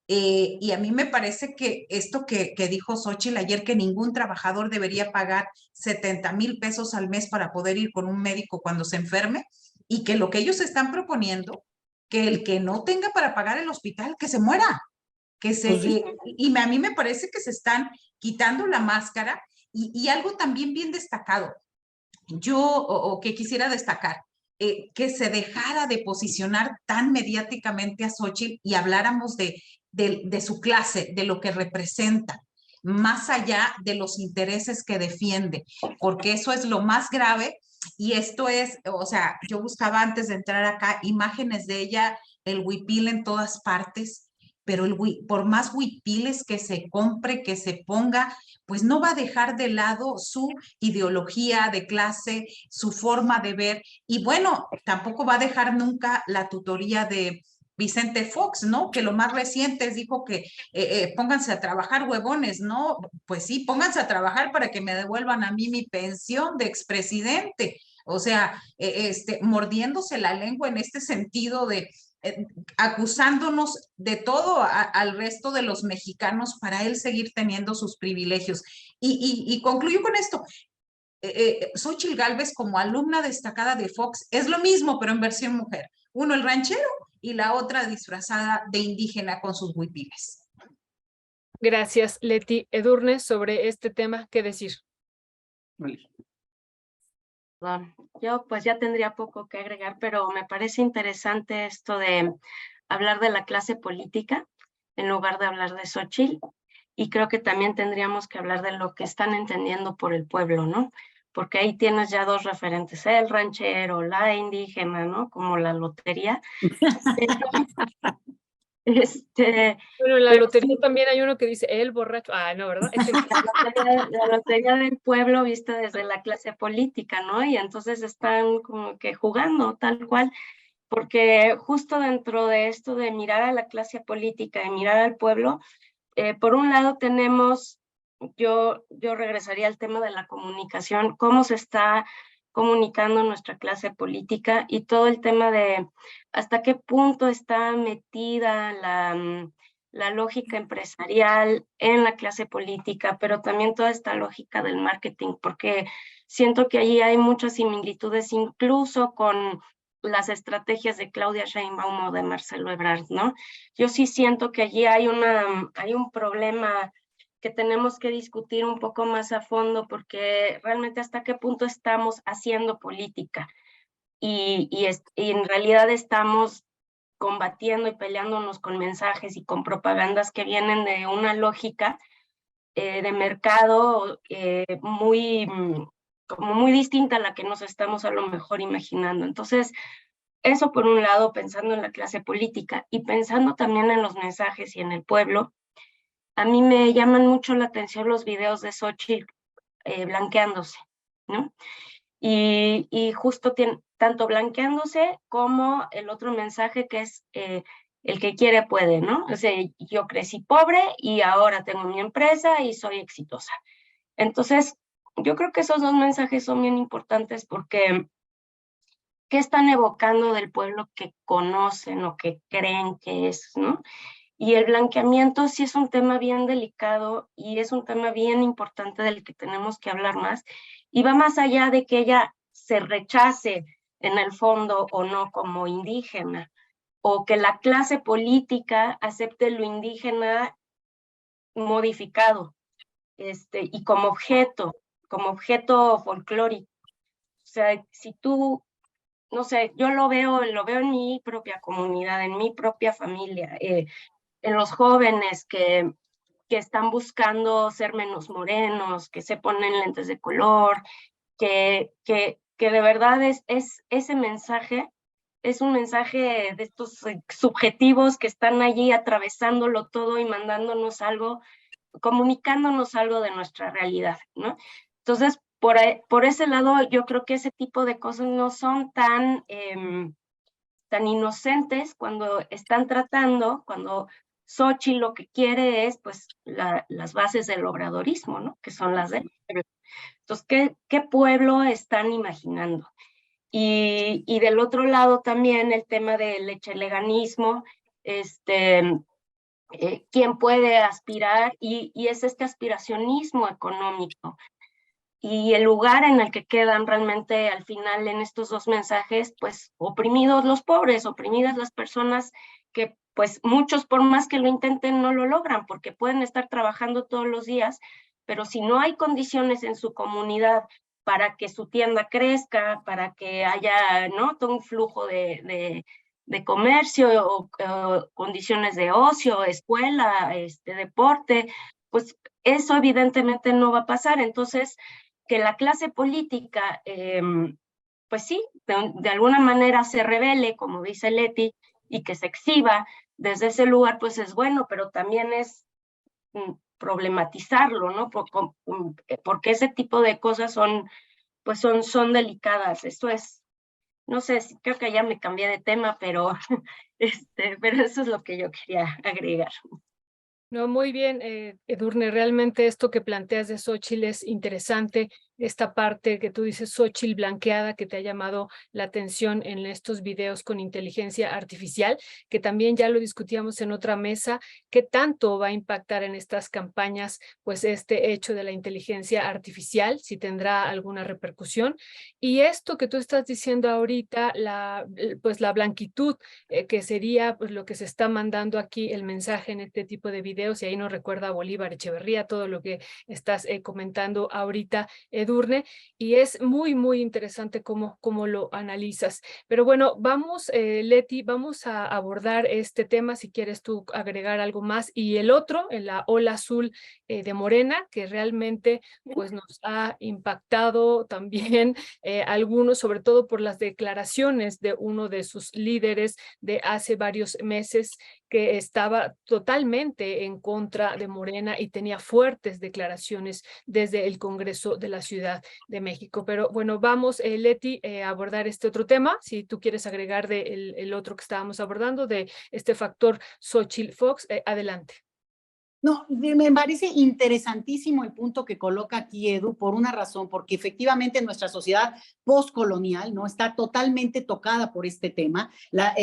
Y a mí me parece que esto que dijo Xóchitl ayer, que ningún trabajador debería pagar 70,000 pesos al mes para poder ir con un médico cuando se enferme, y que lo que ellos están proponiendo, que el que no tenga para pagar el hospital, que se muera, y a mí me parece que se están quitando la máscara. Y algo también bien destacado, o que quisiera destacar, que se dejara de posicionar tan mediáticamente a Xóchitl y habláramos de su clase, de lo que representa, más allá de los intereses que defiende, porque eso es lo más grave. Y esto es, o sea, yo buscaba antes de entrar acá imágenes de ella, el huipil en todas partes, pero por más huipiles que se compre, que se ponga, pues no va a dejar de lado su ideología de clase, su forma de ver, y bueno, tampoco va a dejar nunca la tutoría de Vicente Fox, ¿no? Que lo más reciente es, dijo que pónganse a trabajar, huevones, ¿no? Pues sí, pónganse a trabajar para que me devuelvan a mí mi pensión de expresidente. O sea, mordiéndose la lengua en este sentido de acusándonos de todo al resto de los mexicanos para él seguir teniendo sus privilegios. Y concluyo con esto. Xóchitl Gálvez, como alumna destacada de Fox, es lo mismo, pero en versión mujer. Uno el ranchero y la otra disfrazada de indígena con sus huipiles. Gracias, Leti. Edurne, sobre este tema, ¿qué decir? Yo pues ya tendría poco que agregar, pero me parece interesante esto de hablar de la clase política en lugar de hablar de Xóchitl, y creo que también tendríamos que hablar de lo que están entendiendo por el pueblo, ¿no? Porque ahí tienes ya dos referentes, el ranchero, la indígena, ¿no? Como la lotería. Bueno, en la lotería también hay uno que dice el borracho. Ah, no, ¿verdad? La lotería del pueblo vista desde la clase política, ¿no? Y entonces están como que jugando tal cual, porque justo dentro de esto de mirar a la clase política y mirar al pueblo, por un lado tenemos, yo regresaría al tema de la comunicación, cómo se está comunicando nuestra clase política y todo el tema de hasta qué punto está metida la lógica empresarial en la clase política, pero también toda esta lógica del marketing, porque siento que allí hay muchas similitudes incluso con las estrategias de Claudia Sheinbaum o de Marcelo Ebrard, ¿no? Yo sí siento que allí hay un problema que tenemos que discutir un poco más a fondo, porque realmente hasta qué punto estamos haciendo política y en realidad estamos combatiendo y peleándonos con mensajes y con propagandas que vienen de una lógica de mercado como muy distinta a la que nos estamos a lo mejor imaginando. Entonces, eso por un lado, pensando en la clase política y pensando también en los mensajes y en el pueblo. A mí me llaman mucho la atención los videos de Xóchitl blanqueándose, ¿no? Y justo tanto blanqueándose como el otro mensaje que es el que quiere puede, ¿no? O sea, yo crecí pobre y ahora tengo mi empresa y soy exitosa. Entonces, yo creo que esos dos mensajes son bien importantes porque ¿qué están evocando del pueblo que conocen o que creen que es, ¿no? Y el blanqueamiento sí es un tema bien delicado y es un tema bien importante del que tenemos que hablar más, y va más allá de que ella se rechace en el fondo o no como indígena, o que la clase política acepte lo indígena modificado y como objeto folclórico. O sea, si tú, no sé, yo lo veo en mi propia comunidad, en mi propia familia, en los jóvenes que están buscando ser menos morenos, que se ponen lentes de color, que de verdad es ese mensaje, es un mensaje de estos subjetivos que están allí atravesándolo todo y mandándonos algo, comunicándonos algo de nuestra realidad, ¿no? Entonces, por ese lado, yo creo que ese tipo de cosas no son tan inocentes cuando están tratando, cuando Xóchitl lo que quiere es pues las bases del obradorismo, ¿no? Que son las de él. Entonces, ¿qué pueblo están imaginando? Y del otro lado también el tema del echeleganismo, quién puede aspirar, y es este aspiracionismo económico. Y el lugar en el que quedan realmente al final en estos dos mensajes, pues oprimidos los pobres, oprimidas las personas que pues muchos por más que lo intenten no lo logran, porque pueden estar trabajando todos los días, pero si no hay condiciones en su comunidad para que su tienda crezca, para que haya, ¿no?, todo un flujo de comercio o condiciones de ocio, escuela, deporte, pues eso evidentemente no va a pasar. Entonces, que la clase política, pues sí, de alguna manera se revele, como dice Leti, y que se exhiba desde ese lugar, pues es bueno, pero también es problematizarlo, ¿no? Porque ese tipo de cosas pues son delicadas. Esto es, no sé, creo que ya me cambié de tema, pero eso es lo que yo quería agregar. No, muy bien, Edurne, realmente esto que planteas de Xóchitl es interesante, esta parte que tú dices Xóchitl blanqueada que te ha llamado la atención en estos videos con inteligencia artificial, que también ya lo discutíamos en otra mesa, qué tanto va a impactar en estas campañas, pues este hecho de la inteligencia artificial, si tendrá alguna repercusión. Y esto que tú estás diciendo ahorita, pues la blanquitud, que sería pues lo que se está mandando aquí el mensaje en este tipo de videos, y ahí nos recuerda a Bolívar Echeverría, todo lo que estás comentando ahorita, Edurne, y es muy, muy interesante cómo lo analizas. Pero bueno, vamos, Leti, vamos a abordar este tema, si quieres tú agregar algo más, y el otro, en la ola azul de Morena, que realmente pues nos ha impactado también algunos, sobre todo por las declaraciones de uno de sus líderes de hace varios meses, que estaba totalmente en contra de Morena y tenía fuertes declaraciones desde el Congreso de la Ciudad de México. Pero bueno, vamos, Leti, a abordar este otro tema, si tú quieres agregar el otro que estábamos abordando, de este factor Xóchitl Fox, adelante. No, me parece interesantísimo el punto que coloca aquí Edu por una razón, porque efectivamente nuestra sociedad postcolonial no está totalmente tocada por este tema, la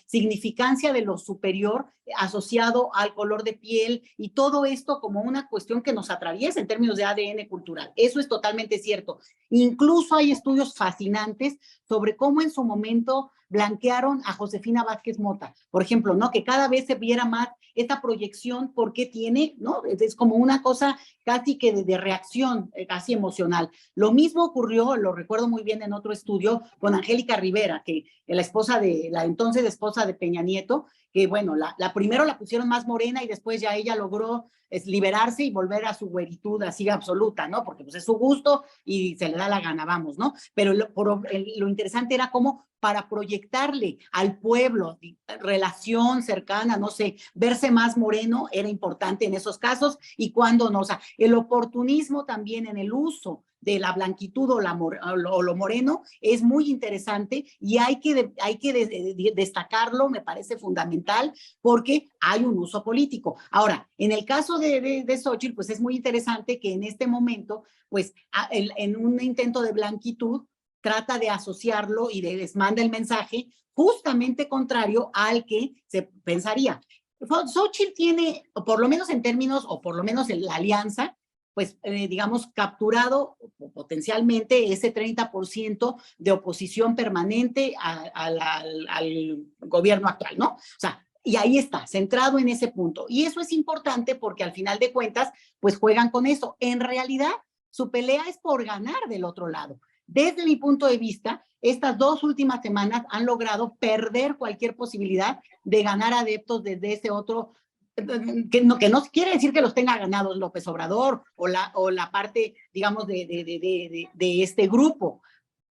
significancia de lo superior asociado al color de piel y todo esto como una cuestión que nos atraviesa en términos de ADN cultural. Eso es totalmente cierto. Incluso hay estudios fascinantes sobre cómo en su momento blanquearon a Josefina Vázquez Mota, por ejemplo, ¿no? Que cada vez se viera más esta proyección porque tiene, ¿no? Es como una cosa casi que de reacción, casi emocional. Lo mismo ocurrió, lo recuerdo muy bien en otro estudio, con Angélica Rivera, que la esposa la entonces esposa de Peña Nieto, que bueno, primero la pusieron más morena y después ya ella logró liberarse y volver a su güeritud así absoluta, ¿no? Porque pues es su gusto y se le da la gana, vamos, ¿no? Pero lo interesante era cómo para proyectarle al pueblo relación cercana, no sé, verse más moreno era importante en esos casos y cuando no, o sea, el oportunismo también en el uso de la blanquitud o lo moreno es muy interesante y hay que destacarlo, me parece fundamental, porque hay un uso político. Ahora, en el caso de Xóchitl, pues es muy interesante que en este momento, pues en un intento de blanquitud, trata de asociarlo y les manda el mensaje justamente contrario al que se pensaría. Xóchitl tiene, por lo menos en términos, o por lo menos en la alianza, pues digamos, capturado potencialmente ese 30% de oposición permanente al gobierno actual, ¿no? O sea, y ahí está, centrado en ese punto. Y eso es importante porque al final de cuentas, pues juegan con eso. En realidad, su pelea es por ganar del otro lado. Desde mi punto de vista, estas 2 últimas semanas han logrado perder cualquier posibilidad de ganar adeptos desde ese otro, que no quiere decir que los tenga ganados López Obrador o la parte, digamos, de este grupo,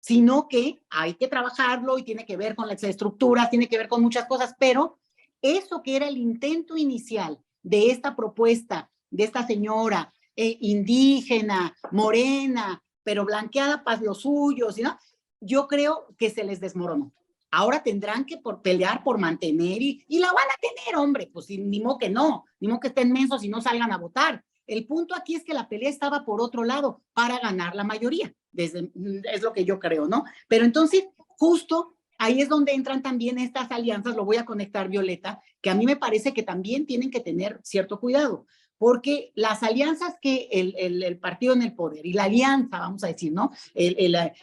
sino que hay que trabajarlo y tiene que ver con las estructuras, tiene que ver con muchas cosas, pero eso que era el intento inicial de esta propuesta, de esta señora indígena, morena, pero blanqueada para los suyos, ¿no? Yo creo que se les desmoronó. Ahora tendrán que pelear por mantener y la van a tener, hombre, pues ni modo que no, ni modo que estén mensos y no salgan a votar. el punto aquí es que la pelea estaba por otro lado para ganar la mayoría, es lo que yo creo, ¿no? Pero entonces, justo ahí es donde entran también estas alianzas, lo voy a conectar, Violeta, que a mí me parece que también tienen que tener cierto cuidado, porque las alianzas que el partido en el poder y la alianza, vamos a decir, ¿no? Que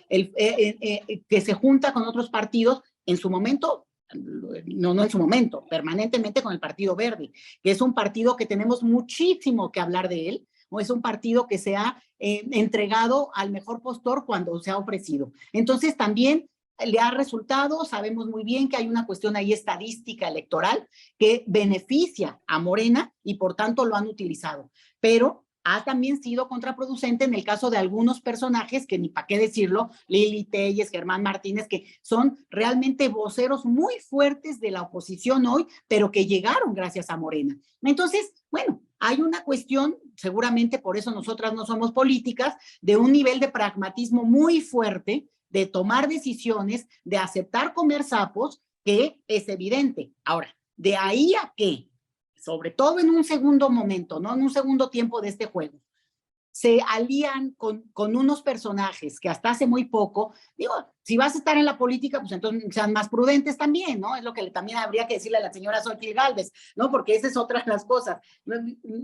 se junta con otros partidos, en su momento, no en su momento, permanentemente con el Partido Verde, que es un partido que tenemos muchísimo que hablar de él, o es un partido que se ha entregado al mejor postor cuando se ha ofrecido. Entonces también le ha resultado, sabemos muy bien que hay una cuestión ahí estadística electoral que beneficia a Morena y por tanto lo han utilizado, pero ha también sido contraproducente en el caso de algunos personajes que ni para qué decirlo, Lili Téllez, Germán Martínez, que son realmente voceros muy fuertes de la oposición hoy, pero que llegaron gracias a Morena. Entonces, bueno, hay una cuestión, seguramente por eso nosotras no somos políticas, de un nivel de pragmatismo muy fuerte, de tomar decisiones, de aceptar comer sapos, que es evidente. Ahora, de ahí a qué, sobre todo en un segundo momento, ¿no? En un segundo tiempo de este juego, se alían con unos personajes que hasta hace muy poco, digo, si vas a estar en la política, pues entonces sean más prudentes también, ¿no? Es lo que también habría que decirle a la señora Xochitl Gálvez, ¿no? Porque esa es otra de las cosas.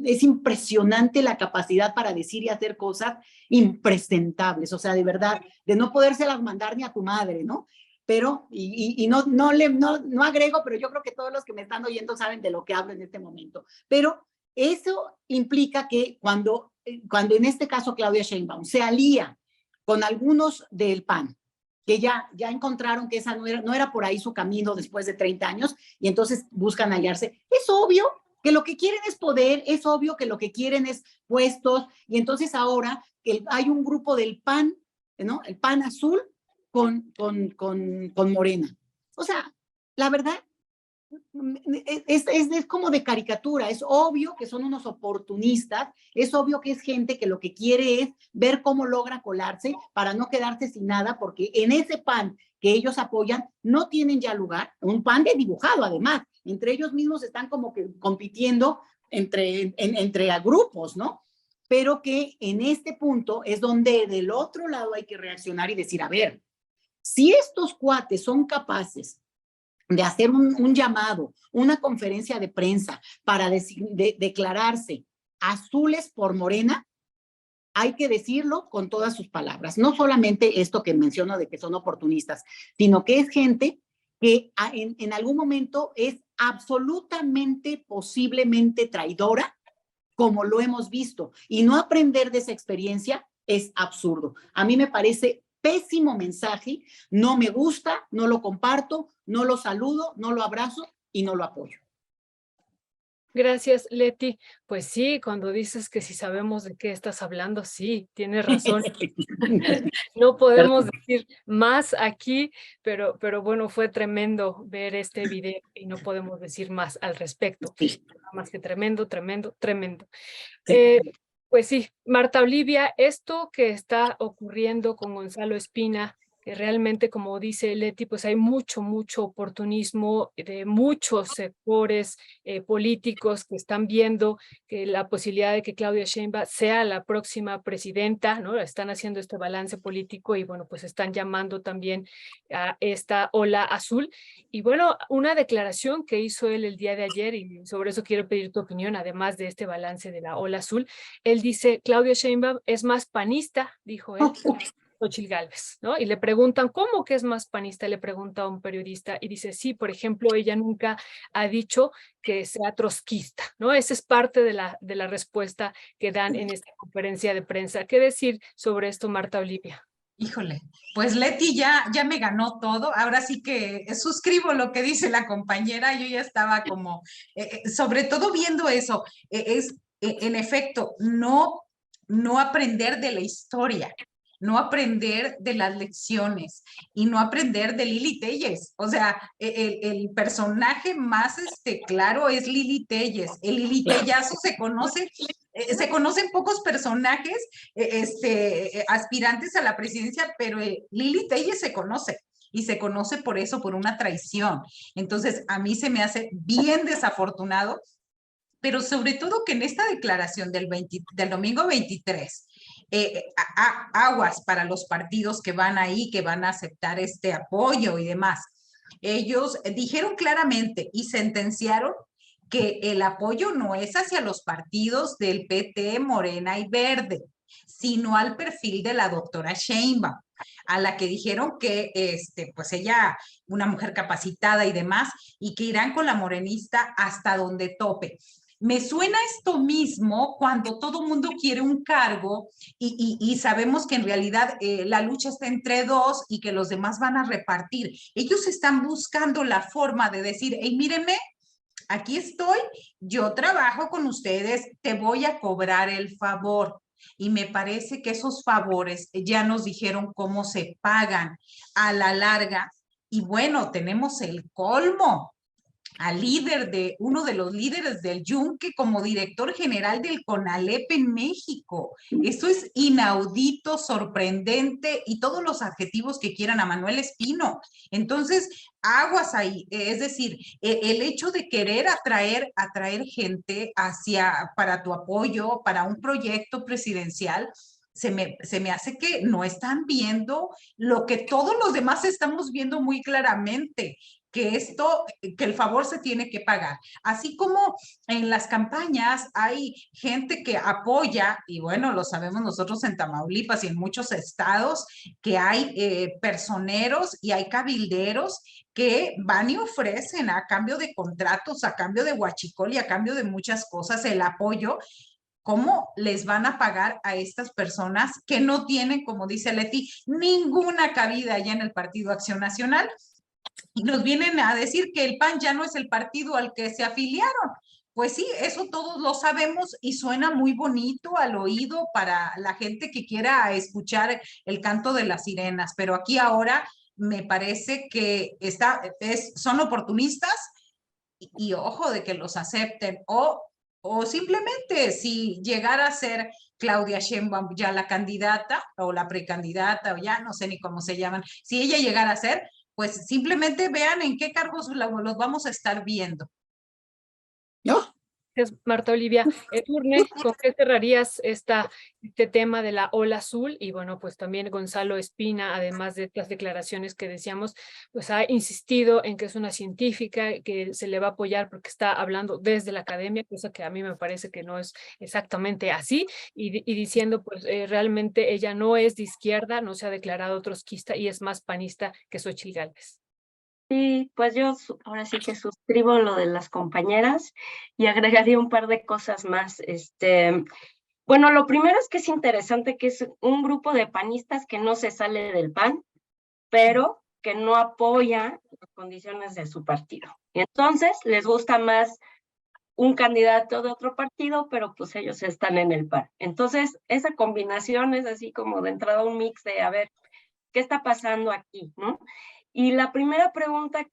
Es impresionante la capacidad para decir y hacer cosas impresentables, o sea, de verdad, de no podérselas mandar ni a tu madre, ¿no? Pero, no agrego, pero yo creo que todos los que me están oyendo saben de lo que hablo en este momento. Pero eso implica que cuando en este caso Claudia Sheinbaum se alía con algunos del PAN, que ya encontraron que esa no era por ahí su camino después de 30 años, y entonces buscan aliarse, es obvio que lo que quieren es poder, es obvio que lo que quieren es puestos, y entonces ahora que hay un grupo del PAN, ¿no? El PAN azul con Morena. O sea, la verdad, es como de caricatura, es obvio que son unos oportunistas, es obvio que es gente que lo que quiere es ver cómo logra colarse para no quedarse sin nada, porque en ese PAN que ellos apoyan no tienen ya lugar, un PAN de dibujado además, entre ellos mismos están como que compitiendo entre grupos, ¿no? Pero que en este punto es donde del otro lado hay que reaccionar y decir, a ver, si estos cuates son capaces de hacer un llamado, una conferencia de prensa para declararse azules por Morena, hay que decirlo con todas sus palabras. No solamente esto que menciono de que son oportunistas, sino que es gente que en algún momento es absolutamente, posiblemente traidora, como lo hemos visto, y no aprender de esa experiencia es absurdo. A mí me parece pésimo mensaje, no me gusta, no lo comparto, no lo saludo, no lo abrazo y no lo apoyo. Gracias, Leti. Pues sí, cuando dices que si sabemos de qué estás hablando, sí, tienes razón. No podemos decir más aquí, pero bueno, fue tremendo ver este video y no podemos decir más al respecto. Sí. Nada más que tremendo, tremendo, tremendo. Sí. Pues sí, Marta Olivia, esto que está ocurriendo con Gonzalo Espina, que realmente, como dice Leti, pues hay mucho oportunismo de muchos sectores políticos que están viendo que la posibilidad de que Claudia Sheinbaum sea la próxima presidenta, ¿no? Están haciendo este balance político y bueno, pues están llamando también a esta ola azul. Y bueno, una declaración que hizo él el día de ayer, y sobre eso quiero pedir tu opinión, además de este balance de la ola azul, él dice, Claudia Sheinbaum es más panista, dijo él, Xochitl Gálvez, ¿no? Y le preguntan, ¿cómo que es más panista? Le pregunta a un periodista y dice, sí, por ejemplo, ella nunca ha dicho que sea trotskista, ¿no? Esa es parte de la respuesta que dan en esta conferencia de prensa. ¿Qué decir sobre esto, Marta Olivia? Híjole, pues Leti ya me ganó todo. Ahora sí que suscribo lo que dice la compañera. Yo ya estaba como, sobre todo viendo eso, en efecto, no aprender de la historia, no aprender de las lecciones y no aprender de Lili Téllez. O sea, el personaje más claro es Lili Téllez. El Lili Tellazo se conocen pocos personajes aspirantes a la presidencia, pero Lili Téllez se conoce. Y se conoce por eso, por una traición. Entonces, a mí se me hace bien desafortunado pero sobre todo que en esta declaración del domingo 23, aguas para los partidos que van ahí, que van a aceptar este apoyo y demás. Ellos dijeron claramente y sentenciaron que el apoyo no es hacia los partidos del PT, Morena y Verde, sino al perfil de la doctora Sheinbaum, a la que dijeron que pues ella, una mujer capacitada y demás, y que irán con la morenista hasta donde tope. Me suena esto mismo cuando todo mundo quiere un cargo y sabemos que en realidad la lucha está entre dos y que los demás van a repartir. Ellos están buscando la forma de decir, hey, mírenme, aquí estoy, yo trabajo con ustedes, te voy a cobrar el favor. Y me parece que esos favores ya nos dijeron cómo se pagan a la larga. Y bueno, tenemos el colmo al líder uno de los líderes del Yunque como director general del CONALEP en México. Eso es inaudito, sorprendente y todos los adjetivos que quieran a Manuel Espino. Entonces, aguas ahí. Es decir, el hecho de querer atraer gente para tu apoyo, para un proyecto presidencial, se me hace que no están viendo lo que todos los demás estamos viendo muy claramente, que el favor se tiene que pagar. Así como en las campañas hay gente que apoya, y bueno, lo sabemos nosotros en Tamaulipas y en muchos estados, que hay personeros y hay cabilderos que van y ofrecen a cambio de contratos, a cambio de huachicol y a cambio de muchas cosas el apoyo. ¿Cómo les van a pagar a estas personas que no tienen, como dice Leti, ninguna cabida allá en el Partido Acción Nacional? Y nos vienen a decir que el PAN ya no es el partido al que se afiliaron. Pues sí, eso todos lo sabemos y suena muy bonito al oído para la gente que quiera escuchar el canto de las sirenas, pero aquí ahora me parece que son oportunistas y ojo de que los acepten o simplemente si llegara a ser Claudia Sheinbaum ya la candidata o la precandidata o ya no sé ni cómo se llaman, si ella llegara a ser, pues simplemente vean en qué cargos los vamos a estar viendo. ¿No? Marta Olivia, Edurne, ¿con qué cerrarías este tema de la ola azul? Y bueno, pues también Gonzalo Espina, además de estas declaraciones que decíamos, pues ha insistido en que es una científica, que se le va a apoyar porque está hablando desde la academia, cosa que a mí me parece que no es exactamente así, y diciendo, pues realmente ella no es de izquierda, no se ha declarado trotskista y es más panista que Xóchitl Gálvez. Sí, pues yo ahora sí que suscribo lo de las compañeras y agregaría un par de cosas más. Bueno, lo primero es que es interesante que es un grupo de panistas que no se sale del PAN, pero que no apoya las condiciones de su partido. Y entonces les gusta más un candidato de otro partido, pero pues ellos están en el PAN. Entonces, esa combinación es así como de entrada un mix de, a ver, ¿qué está pasando aquí, no? Y la primera pregunta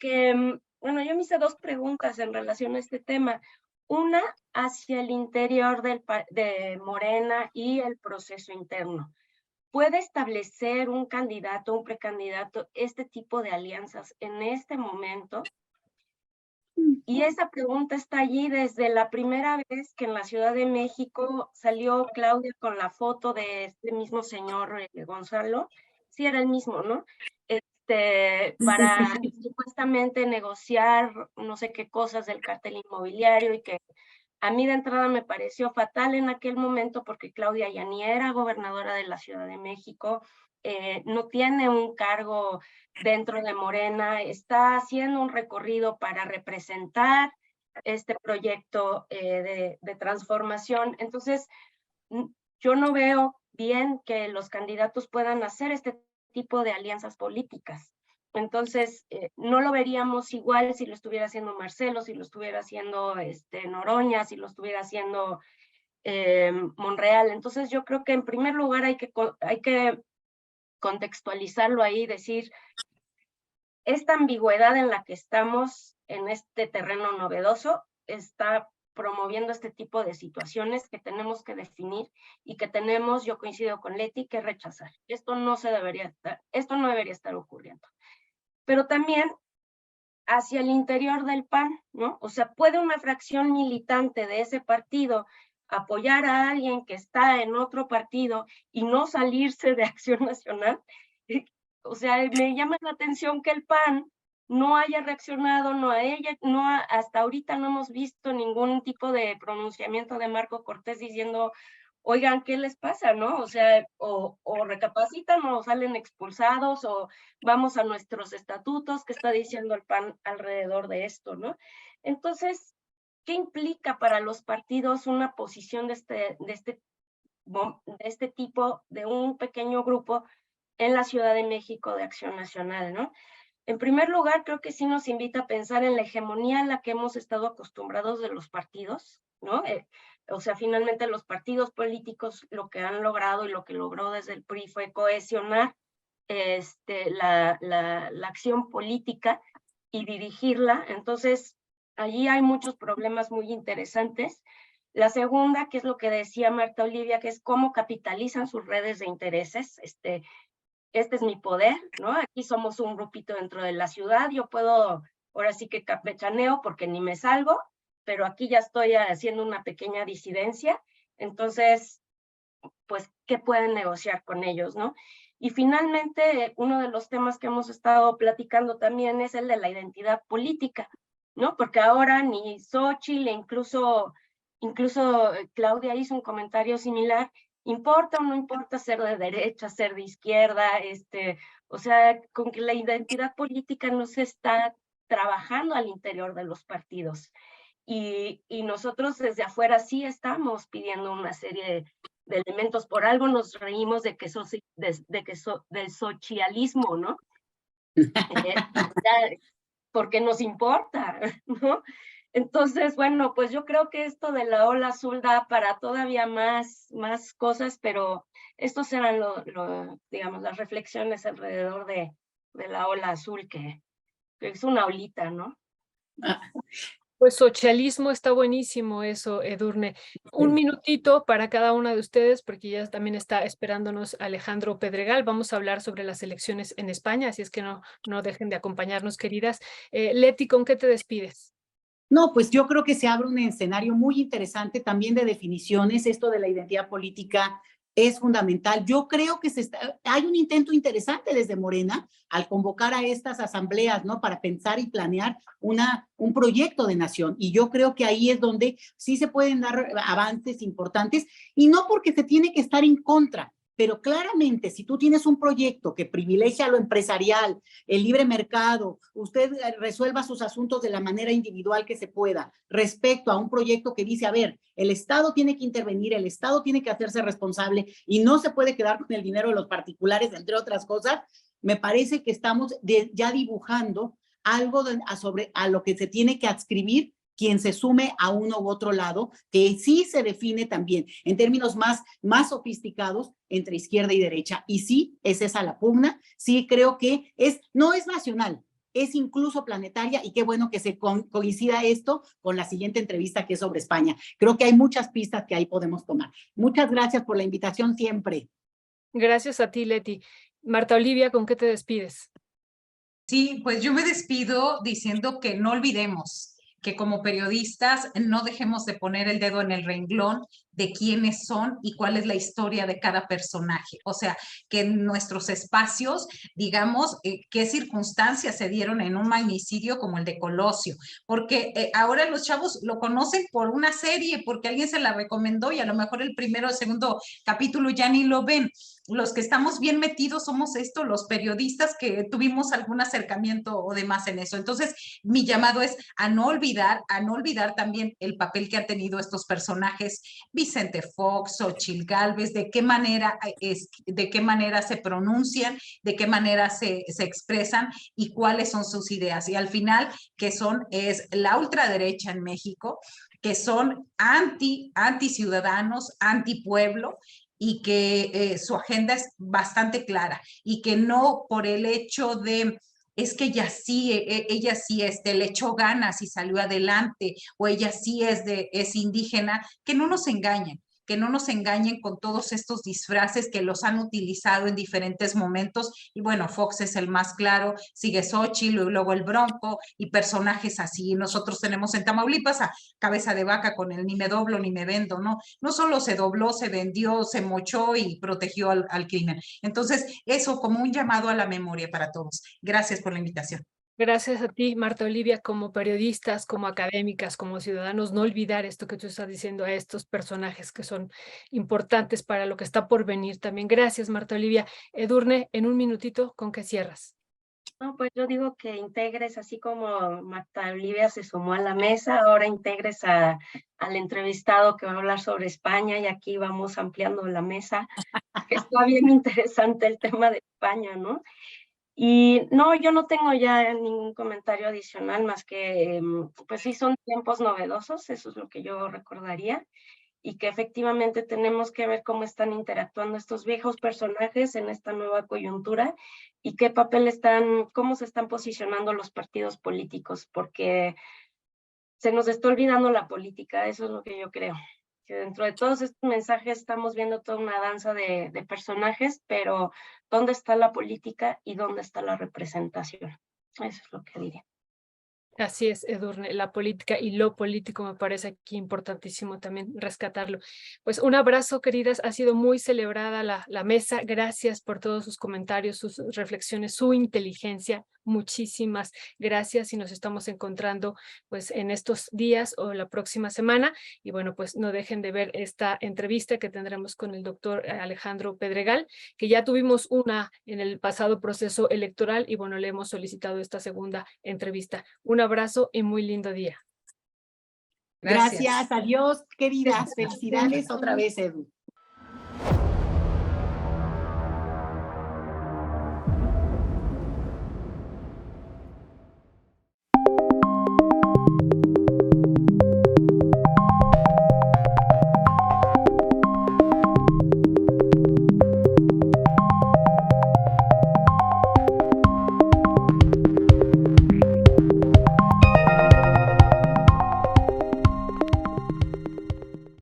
bueno, yo me hice dos preguntas en relación a este tema. Una hacia el interior de Morena y el proceso interno. ¿Puede establecer un candidato, un precandidato, este tipo de alianzas en este momento? Y esa pregunta está allí desde la primera vez que en la Ciudad de México salió Claudia con la foto de este mismo señor Gonzalo. Sí, era el mismo, ¿no? Para supuestamente negociar no sé qué cosas del cartel inmobiliario y que a mí de entrada me pareció fatal en aquel momento porque Claudia ya ni era gobernadora de la Ciudad de México, no tiene un cargo dentro de Morena, está haciendo un recorrido para representar este proyecto de transformación. Entonces, yo no veo bien que los candidatos puedan hacer este tipo de alianzas políticas. Entonces, no lo veríamos igual si lo estuviera haciendo Marcelo, si lo estuviera haciendo Noroña, si lo estuviera haciendo Monreal. Entonces, yo creo que en primer lugar hay que contextualizarlo ahí, decir, esta ambigüedad en la que estamos en este terreno novedoso está promoviendo este tipo de situaciones que tenemos que definir y que tenemos, yo coincido con Leti, que rechazar. Esto no debería estar ocurriendo. Pero también hacia el interior del PAN, ¿no? O sea, ¿puede una fracción militante de ese partido apoyar a alguien que está en otro partido y no salirse de Acción Nacional? O sea, me llama la atención que el PAN no haya reaccionado, hasta ahorita no hemos visto ningún tipo de pronunciamiento de Marco Cortés diciendo, oigan, ¿qué les pasa, no? O sea, o recapacitan o salen expulsados o vamos a nuestros estatutos, ¿qué está diciendo el PAN alrededor de esto, no? Entonces, ¿qué implica para los partidos una posición de este tipo, de un pequeño grupo en la Ciudad de México de Acción Nacional, ¿no? En primer lugar, creo que sí nos invita a pensar en la hegemonía a la que hemos estado acostumbrados de los partidos, ¿no? O sea, finalmente los partidos políticos lo que han logrado y lo que logró desde el PRI fue cohesionar la acción política y dirigirla. Entonces, allí hay muchos problemas muy interesantes. La segunda, que es lo que decía Marta Olivia, que es cómo capitalizan sus redes de intereses. Este es mi poder, ¿no? Aquí somos un grupito dentro de la ciudad, yo puedo, ahora sí que campechaneo porque ni me salgo, pero aquí ya estoy haciendo una pequeña disidencia, entonces, pues, ¿qué pueden negociar con ellos, no? Y finalmente, uno de los temas que hemos estado platicando también es el de la identidad política, ¿no? Porque ahora ni Xóchitl, incluso Claudia hizo un comentario similar, ¿importa o no importa ser de derecha, ser de izquierda? O sea, con que la identidad política no se está trabajando al interior de los partidos. Y nosotros desde afuera sí estamos pidiendo una serie de elementos. Por algo nos reímos del socialismo, ¿no? Porque nos importa, ¿no? Entonces, bueno, pues yo creo que esto de la ola azul da para todavía más cosas, pero estos eran digamos, las reflexiones alrededor de la ola azul, que es una olita, ¿no? Pues socialismo está buenísimo eso, Edurne. Un minutito para cada una de ustedes, porque ya también está esperándonos Alejandro Pedregal. Vamos a hablar sobre las elecciones en España, así es que no dejen de acompañarnos, queridas. Leti, ¿con qué te despides? No, pues yo creo que se abre un escenario muy interesante también de definiciones. Esto de la identidad política es fundamental. Yo creo que hay un intento interesante desde Morena al convocar a estas asambleas, ¿no? Para pensar y planear un proyecto de nación. Y yo creo que ahí es donde sí se pueden dar avances importantes, y no porque se tiene que estar en contra, pero claramente si tú tienes un proyecto que privilegia lo empresarial, el libre mercado, usted resuelva sus asuntos de la manera individual que se pueda, respecto a un proyecto que dice, a ver, el Estado tiene que intervenir, el Estado tiene que hacerse responsable y no se puede quedar con el dinero de los particulares, entre otras cosas. Me parece que estamos ya dibujando algo a lo que se tiene que adscribir quien se sume a uno u otro lado, que sí se define también en términos más sofisticados entre izquierda y derecha. Y sí, es esa la pugna. Sí creo que no es nacional, es incluso planetaria, y qué bueno que se coincida esto con la siguiente entrevista, que es sobre España. Creo que hay muchas pistas que ahí podemos tomar. Muchas gracias por la invitación siempre. Gracias a ti, Leti. Marta Olivia, ¿con qué te despides? Sí, pues yo me despido diciendo que no olvidemos que como periodistas no dejemos de poner el dedo en el renglón de quiénes son y cuál es la historia de cada personaje. O sea, que en nuestros espacios, digamos, qué circunstancias se dieron en un magnicidio como el de Colosio, porque ahora los chavos lo conocen por una serie, porque alguien se la recomendó y a lo mejor el primero o segundo capítulo ya ni lo ven. Los que estamos bien metidos somos los periodistas que tuvimos algún acercamiento o demás en eso. Entonces, mi llamado es a no olvidar también el papel que han tenido estos personajes, Vicente Fox, Xóchitl Gálvez, de qué manera se pronuncian, de qué manera se expresan y cuáles son sus ideas. Y al final, es la ultraderecha en México, que son anti-ciudadanos, anti-pueblo, y que su agenda es bastante clara, y que no por el hecho de es que ella sí le echó ganas y salió adelante, o ella sí es indígena, que no nos engañen, que no nos engañen con todos estos disfraces que los han utilizado en diferentes momentos. Y bueno, Fox es el más claro, sigue Xochitl, luego el Bronco y personajes así. Nosotros tenemos en Tamaulipas a Cabeza de Vaca con el ni me doblo ni me vendo, ¿no? No solo se dobló, se vendió, se mochó y protegió al crimen. Entonces, eso como un llamado a la memoria para todos. Gracias por la invitación. Gracias a ti, Marta Olivia, como periodistas, como académicas, como ciudadanos, no olvidar esto que tú estás diciendo a estos personajes que son importantes para lo que está por venir también. Gracias, Marta Olivia. Edurne, en un minutito, ¿con qué cierras? No, pues yo digo que integres, así como Marta Olivia se sumó a la mesa, ahora integres al entrevistado que va a hablar sobre España, y aquí vamos ampliando la mesa, que está bien interesante el tema de España, ¿no? Y no, yo no tengo ya ningún comentario adicional más que, pues sí, son tiempos novedosos, eso es lo que yo recordaría, y que efectivamente tenemos que ver cómo están interactuando estos viejos personajes en esta nueva coyuntura y qué papel cómo se están posicionando los partidos políticos, porque se nos está olvidando la política, eso es lo que yo creo. Que dentro de todos estos mensajes estamos viendo toda una danza de personajes, pero ¿dónde está la política y dónde está la representación? Eso es lo que diría. Así es, Edurne, la política y lo político me parece aquí importantísimo también rescatarlo. Pues un abrazo, queridas, ha sido muy celebrada la mesa. Gracias por todos sus comentarios, sus reflexiones, su inteligencia. Muchísimas gracias y nos estamos encontrando pues en estos días o la próxima semana. Y bueno, pues no dejen de ver esta entrevista que tendremos con el doctor Alejandro Pedregal, que ya tuvimos una en el pasado proceso electoral y bueno, le hemos solicitado esta segunda entrevista. Un abrazo y muy lindo día. Gracias, adiós, queridas. Felicidades otra vez, Edu.